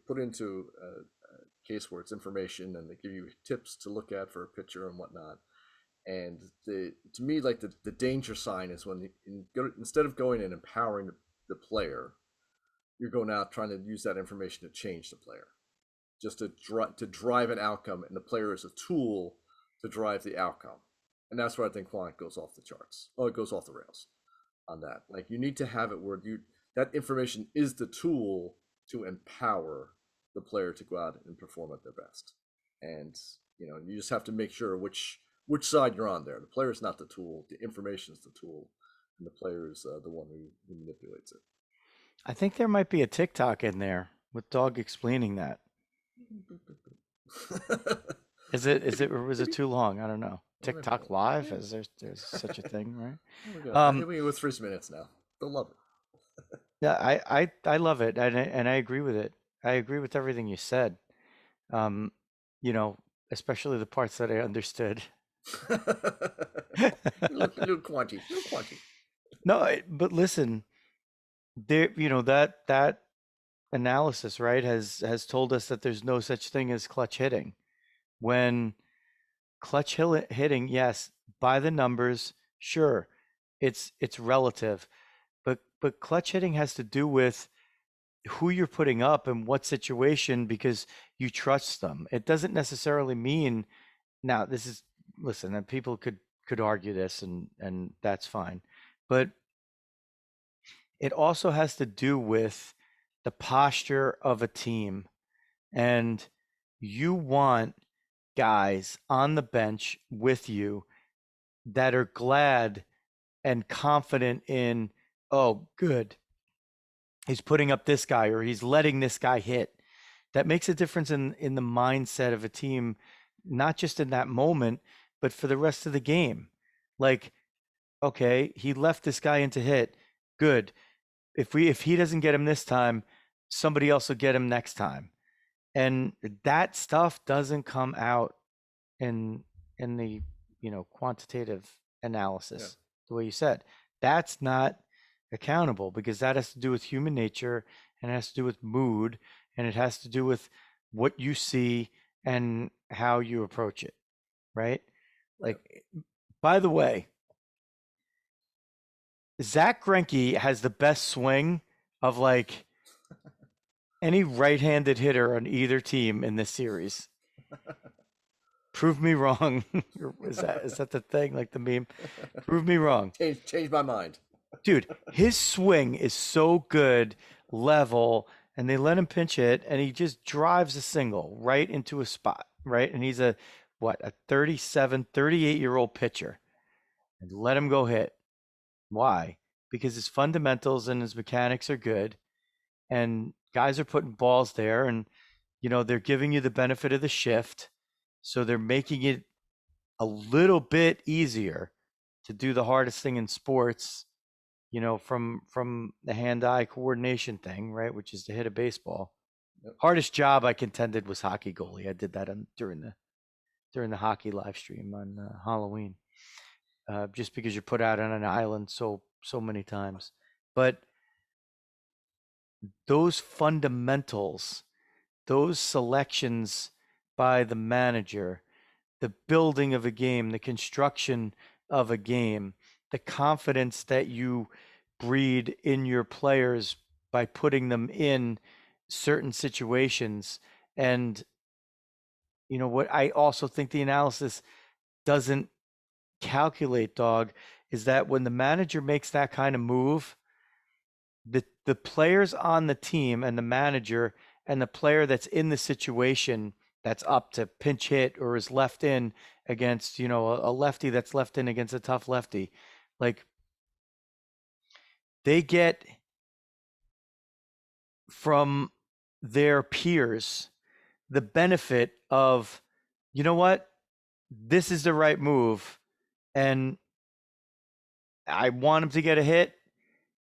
put into a case where it's information, and they give you tips to look at for a pitcher and whatnot. And to me, like the danger sign is when instead of going and empowering the player, you're going out trying to use that information to change the player, just to drive an outcome, and the player is a tool to drive the outcome. And that's where I think quant goes off the charts. Oh, it goes off the rails on that. Like you need to have it where that information is the tool to empower the player to go out and perform at their best. And you just have to make sure which side you're on there. The player is not the tool. The information is the tool, and the player is the one who manipulates it. I think there might be a TikTok in there with Dog explaining that. Is it, or was it Maybe. too long? I don't know. Or maybe TikTok not. live? Yeah. Is there's such a thing, right? Oh my god. I Um, hit me with 3 minutes now. They'll love yeah, I love it, and I agree with it. I agree with everything you said. Um, you know, especially the parts that I understood. it. Little quantity. Little quantity. No, but listen, there, that analysis, right, has told us that there's no such thing as clutch hitting. When hitting, yes, by the numbers, sure, it's relative, but clutch hitting has to do with who you're putting up and what situation because you trust them. It doesn't necessarily mean now this is listen, and people could argue this and that's fine. But it also has to do with the posture of a team, and you want guys on the bench with you that are glad and confident in, oh, good, he's putting up this guy or he's letting this guy hit. That makes a difference in the mindset of a team, not just in that moment, but for the rest of the game. Like, okay, he left this guy into hit. Good. If he doesn't get him this time, somebody else will get him next time. And that stuff doesn't come out in the quantitative Yeah, analysis the way you said. That's not accountable because that has to do with human nature and it has to do with mood and it has to do with what you see and how you approach it, right? yeah. Like, by the way, Zach Greinke has the best swing of like any right-handed hitter on either team in this series. Prove me wrong. Is that the thing, like the meme? Prove me wrong. Change my mind. Dude, his swing is so good, level, and they let him pinch hit, and he just drives a single right into a spot, right? And he's a 37, 38-year-old pitcher. And let him go hit. Why? Because his fundamentals and his mechanics are good, and guys are putting balls there, and they're giving you the benefit of the shift, so they're making it a little bit easier to do the hardest thing in sports, from the hand-eye coordination thing, right, which is to hit a baseball. Yep. Hardest job I contended was hockey goalie. I did that during the hockey live stream on Halloween, just because you're put out on an island so many times. But those fundamentals, those selections by the manager, the building of a game, the construction of a game, the confidence that you breed in your players by putting them in certain situations. And what I also think the analysis doesn't calculate, Dog, is that when the manager makes that kind of move, the players on the team and the manager and the player that's in the situation that's up to pinch hit or is left in against, a lefty that's left in against a tough lefty, like they get from their peers the benefit of, you know what, this is the right move and I want him to get a hit.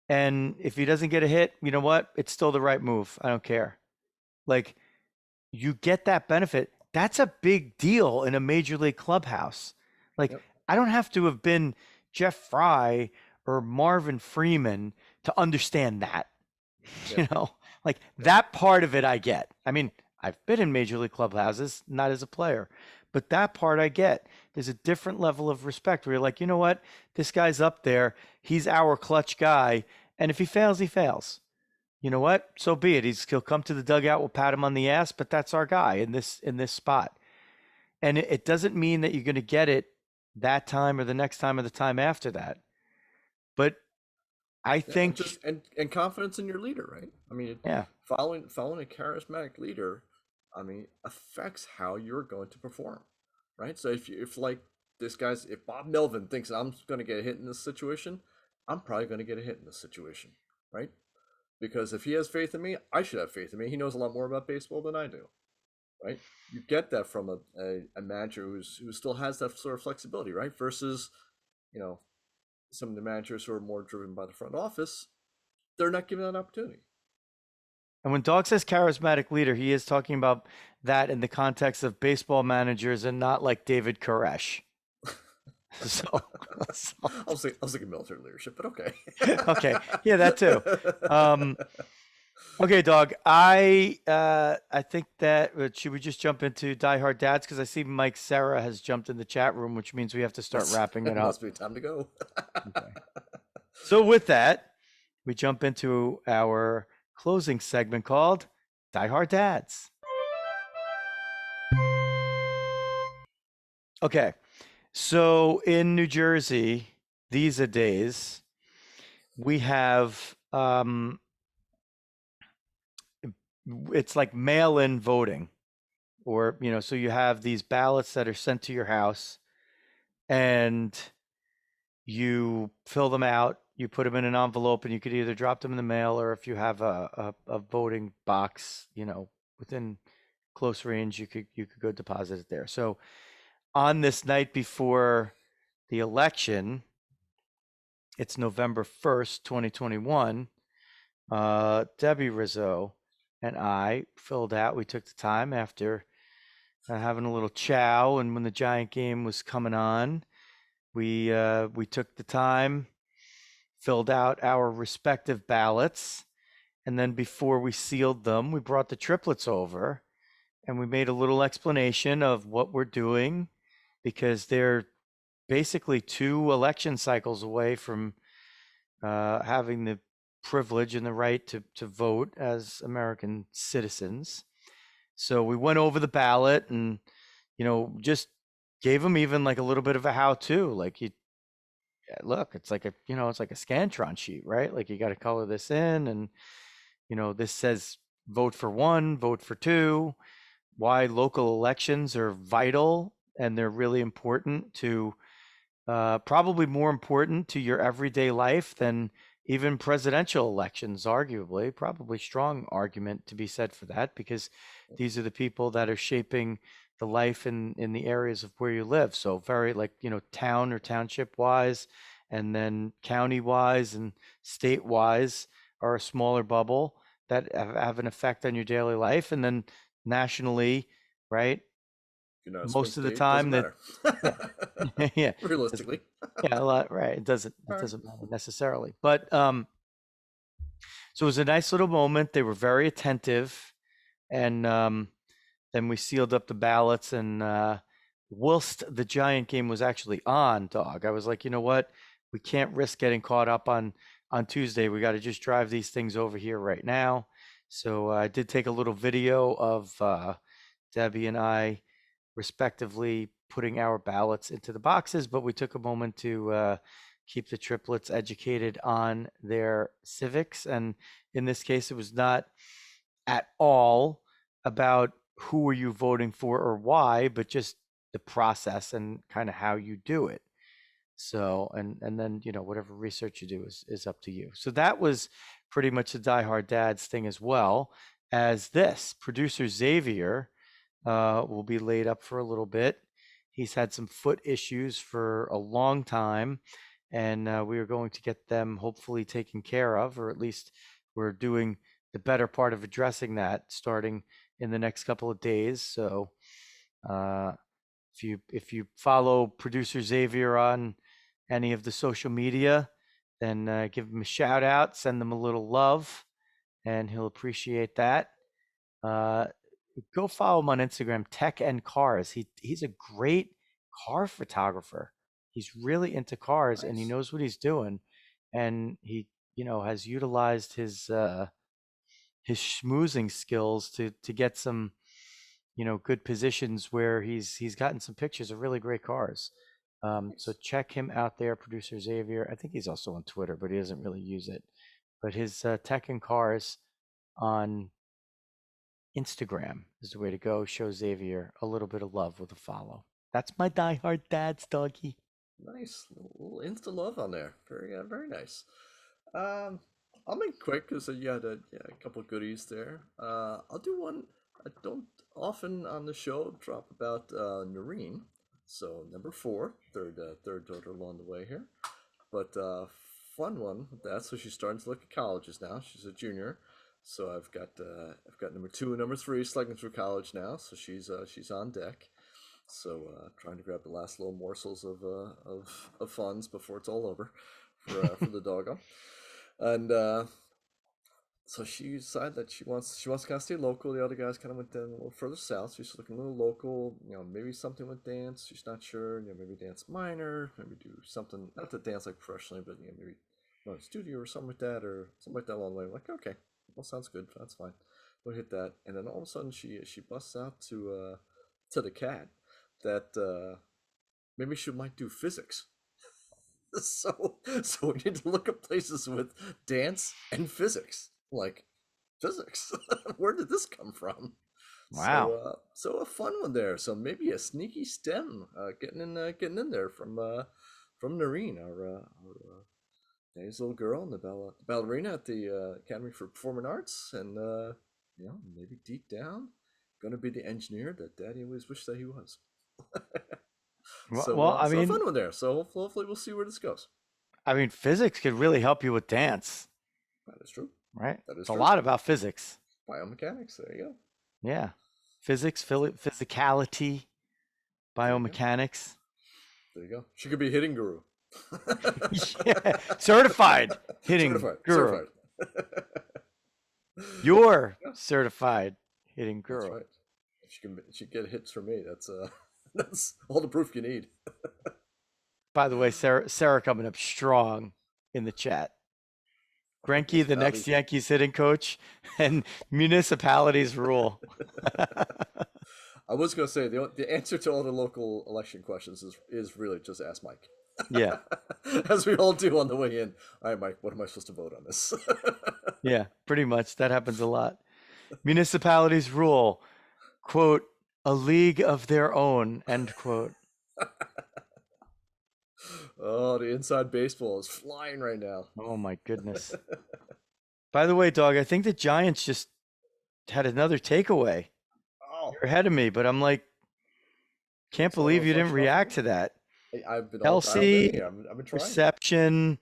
And if he doesn't get a hit, you know what? It's still the right move. I don't care. Like, you get that benefit. That's a big deal in a major league clubhouse. Like, Yep. I don't have to have been Jeff Fry or Marvin Freeman to understand that. Yeah. Like that part of it I get. I mean, I've been in major league clubhouses, not as a player, but that part I get. There's a different level of respect where you're like, you know what? This guy's up there. He's our clutch guy. And if he fails, he fails. You know what? So be it. He'll come to the dugout. We'll pat him on the ass, but that's our guy in this spot. And it doesn't mean that you're going to get it that time or the next time or the time after that. But I Yeah, and think, just and confidence in your leader, right? I mean, yeah, following a charismatic leader, I mean, affects how you're going to perform, right? So if like if Bob Melvin thinks I'm going to get a hit in this situation, I'm probably going to get a hit in this situation, right? Because if he has faith in me, I should have faith in me. He knows a lot more about baseball than I do, right? You get that from a manager who still has that sort of flexibility, right? Versus, you know, some of the managers who are more driven by the front office, they're not given that opportunity. and when Dog says charismatic leader, he is talking about that in the context of baseball managers and not like David Koresh. So, so I was thinking military leadership, but okay. okay, yeah, that too. Okay, Dog. I think that should we just jump into Die Hard Dads because I see Mike Sarah has jumped in the chat room, which means we have to start wrapping it It up. must be time to go. Okay. So with that, we jump into our closing segment called Die Hard Dads. Okay. So in New Jersey, these are days, we have it's like mail-in voting, or so you have these ballots that are sent to your house, and You fill them out, you put them in an envelope, and you could either drop them in the mail, or if you have a voting box, within close range, you could go deposit it there. So on this night before the election, it's November 1st, 2021. Debbie Rizzo and I filled out. We took the time after having a little chow, and when the Giant game was coming on, we took the time, filled out our respective ballots, and then before we sealed them, we brought the triplets over and we made a little explanation of what we're doing, because they're basically 2 election cycles away from having the privilege and the right to vote as American citizens. So we went over the ballot and, just gave them even like a little bit of a how to. Like, look, it's like a Scantron sheet, right? Like, you got to color this in, and, this says vote for one, vote for two, why local elections are vital, and they're really important to, probably more important to your everyday life than even presidential elections, arguably. Probably strong argument to be said for that, because these are the people that are shaping the life in the areas of where you live. So very, like, town or township wise, and then county wise and state wise are a smaller bubble that have an effect on your daily life. And then nationally, right? If you're not a swing Most of the state, doesn't time that, matter. yeah, yeah, doesn't- Realistically. yeah, a lot, right. It doesn't All it right. doesn't matter necessarily. But so it was a nice little moment. They were very attentive, and then we sealed up the ballots. And whilst the Giant game was actually on, Dog, I was like, you know what? We can't risk getting caught up on Tuesday. We got to just drive these things over here right now. So I did take a little video of Debbie and I respectively putting our ballots into the boxes, but we took a moment to keep the triplets educated on their civics. And in this case, it was not at all about who are you voting for or why, but just the process and kind of how you do it. So, and then, whatever research you do is up to you. So that was pretty much the Die Hard Dads thing, as well as this. Producer Xavier will be laid up for a little bit. He's had some foot issues for a long time, and we are going to get them hopefully taken care of, or at least we're doing the better part of addressing that starting in the next couple of days. So uh, if you follow producer Xavier on any of the social media, then give him a shout out, send them a little love, and he'll appreciate that. Uh, Go follow him on Instagram, Tech and Cars. He's a great car photographer. He's really into cars, and he Nice. knows what he's doing. And he, has utilized his schmoozing skills to get some, good positions where he's gotten some pictures of really great cars. So Nice. check him out there, producer Xavier. I think he's also on Twitter, but he doesn't really use it. But his Tech and Cars on Instagram is the way to go. Show Xavier a little bit of love with a follow. That's my diehard dad's, Doggy. Nice. Little Insta love on there. Very nice. Um, I'll make it quick because you had a couple goodies there. I'll do one. I don't often on the show drop about Noreen. So number four, third daughter along the way here. But fun one with that. So she's starting to look at colleges now. She's a junior. So I've got number two and number three slugging through college now. So she's on deck. So trying to grab the last little morsels of funds before it's all over for the doggo. And so she decided that she wants to kind of stay local. The other guys kind of went down a little further south. She's looking a little local. Maybe something with dance. She's not sure. Maybe dance minor. Maybe do something not to dance like professionally, but maybe a studio or something like that, or something like that along the way. I'm like, okay, well, sounds good. That's fine. We'll hit that. And then all of a sudden, she busts out to the cat that maybe she might do physics. So we need to look up places with dance and physics. Like, physics? Where did this come from? Wow. So a fun one there. So maybe a sneaky STEM getting in there from Noreen, our Daddy's little girl and the ballerina at the Academy for Performing Arts, and maybe deep down, gonna be the engineer that Daddy always wished that he was. Well, So a fun one there. So hopefully we'll see where this goes. I mean, physics could really help you with dance, That is true. right? That is It's a true. lot about physics. Biomechanics. There you go. Yeah. Physics, physicality, There you go. biomechanics. There you go. She could be hitting guru. Yeah. Certified hitting Certified. guru. Certified. You're Yeah, certified hitting that's guru. right. If she get hits from me. That's that's all the proof you need. By the way, Sarah coming up strong in the chat. Greinke, the next Yankees hitting coach, and municipalities rule. I was going to say the answer to all the local election questions is really just ask Mike. Yeah. As we all do on the way in. All right, Mike, what am I supposed to vote on this? Yeah, pretty much. That happens a lot. Municipalities rule, quote, a league of their own, end quote. Oh, the inside baseball is flying right now. Oh my goodness. By the way, Dog, I think the Giants just had another takeaway. Oh, You're ahead of me, but I'm like, can't believe you didn't react to that. I've been Kelsey, I've been trying. reception.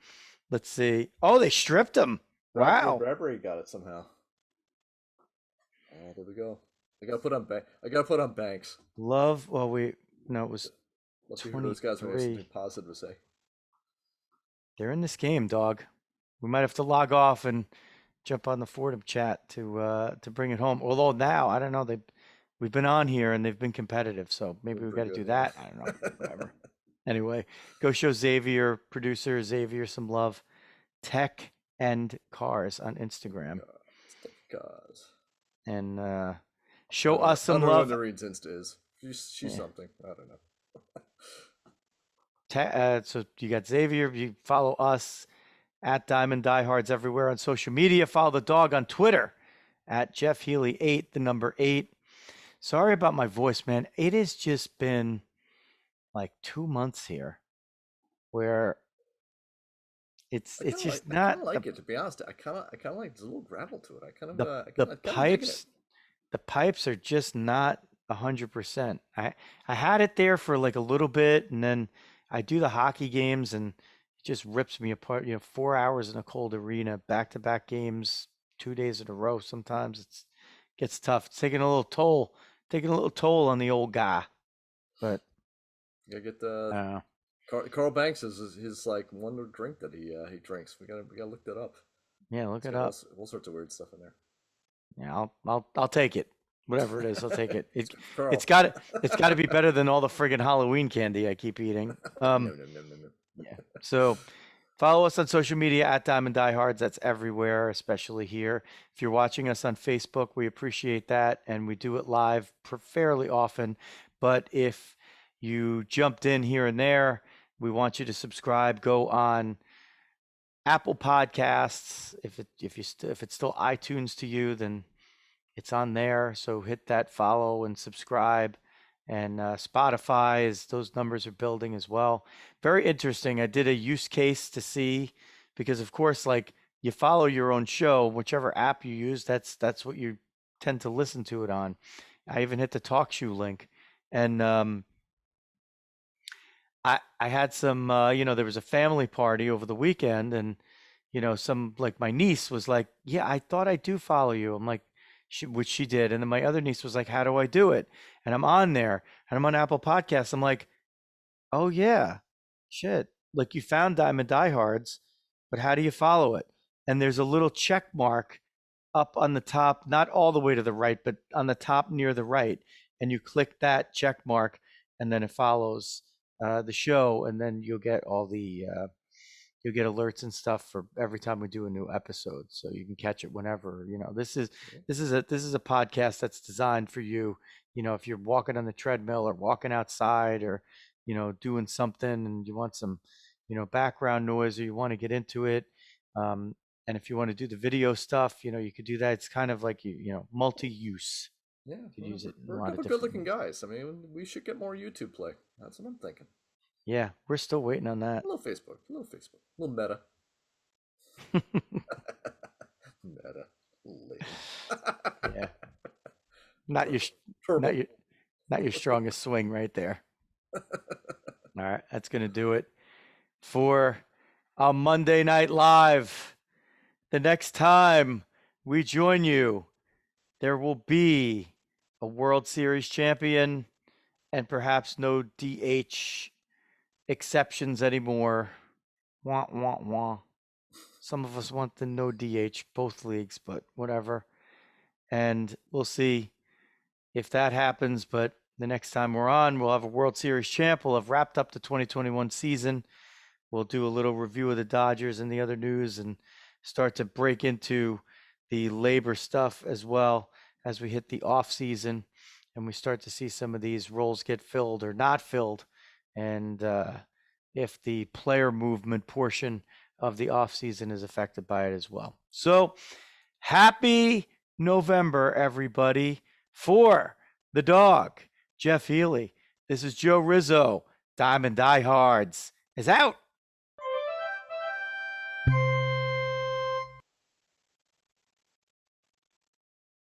Let's see. Oh, they stripped him. Wow. Bradbury got it somehow. Oh, there we go. I got to put on Banks. Love. Well, it was Let's see who those guys have 23. something positive to say. They're in this game, Dog. We might have to log off and jump on the Fordham chat to bring it home. Although now, I don't know, we've been on here and they've been competitive, so maybe we've got to do that. I don't know. Whatever. Anyway, go show Xavier, producer Xavier, some love. Tech and Cars on Instagram. Cars. And show us some love. I don't know what the Reed's Insta is. She's something. I don't know. So you got Xavier. You follow us at Diamond Diehards everywhere on social media. Follow the dog on Twitter at Jeff Healy 8, the number 8. Sorry about my voice, man. It has just been like 2 months here where it's just not. I kind of like it, to be honest. I kind of like there's a little gravel to it. The pipes. The pipes are just not 100%. I had it there for like a little bit, and then I do the hockey games, and it just rips me apart. 4 hours in a cold arena, back-to-back games, 2 days in a row. Sometimes it gets tough. It's taking a little toll on the old guy. But you gotta get the Carl Banks is his like one drink that he drinks. We gotta look that up. Yeah, look it up. All sorts of weird stuff in there. Yeah, I'll take it. Whatever it is, I'll take it. It's got to be better than all the friggin' Halloween candy I keep eating. No. Yeah. So follow us on social media at Diamond Diehards. That's everywhere, especially here. If you're watching us on Facebook, we appreciate that, and we do it live fairly often. But if you jumped in here and there, we want you to subscribe. Go on Apple Podcasts. If it's still iTunes to you, then it's on there. So hit that follow and subscribe. And Spotify, those numbers are building as well. Very interesting. I did a use case to see, because of course, like, you follow your own show, whichever app you use, that's what you tend to listen to it on. I even hit the TalkShoe link, and I had some, there was a family party over the weekend, and, some, like, my niece was like, yeah, I thought I do follow you. I'm like, which she did. And then my other niece was like, how do I do it? And I'm on there, and I'm on Apple Podcasts. I'm like, oh yeah, shit. Like, you found Diamond Diehards, but how do you follow it? And there's a little check mark up on the top, not all the way to the right, but on the top near the right. And you click that check mark, and then it follows the show, and then you'll get all the you'll get alerts and stuff for every time we do a new episode, so you can catch it whenever. This is a podcast that's designed for you. If you're walking on the treadmill or walking outside, or doing something, and you want some background noise, or you want to get into it, and if you want to do the video stuff, you could do that. It's kind of like multi-use. Yeah, use it. We're a couple good-looking guys. I mean, we should get more YouTube play. That's what I'm thinking. Yeah, we're still waiting on that. A little Facebook, a little meta. Meta. Lame. Yeah. Not your not Turtle. your not your strongest swing right there. All right, that's going to do it for our Monday Night Live. The next time we join you, there will be a World Series champion and perhaps no DH exceptions anymore. Wah, wah, wah. Some of us want the no DH, both leagues, but whatever. And we'll see if that happens. But the next time we're on, we'll have a World Series champ. We'll have wrapped up the 2021 season. We'll do a little review of the Dodgers and the other news and start to break into the labor stuff as well as we hit the off season and we start to see some of these roles get filled or not filled. And if the player movement portion of the off season is affected by it as well. So happy November, everybody. For the dog, Jeff Healy, this is Joe Rizzo. Diamond Diehards is out.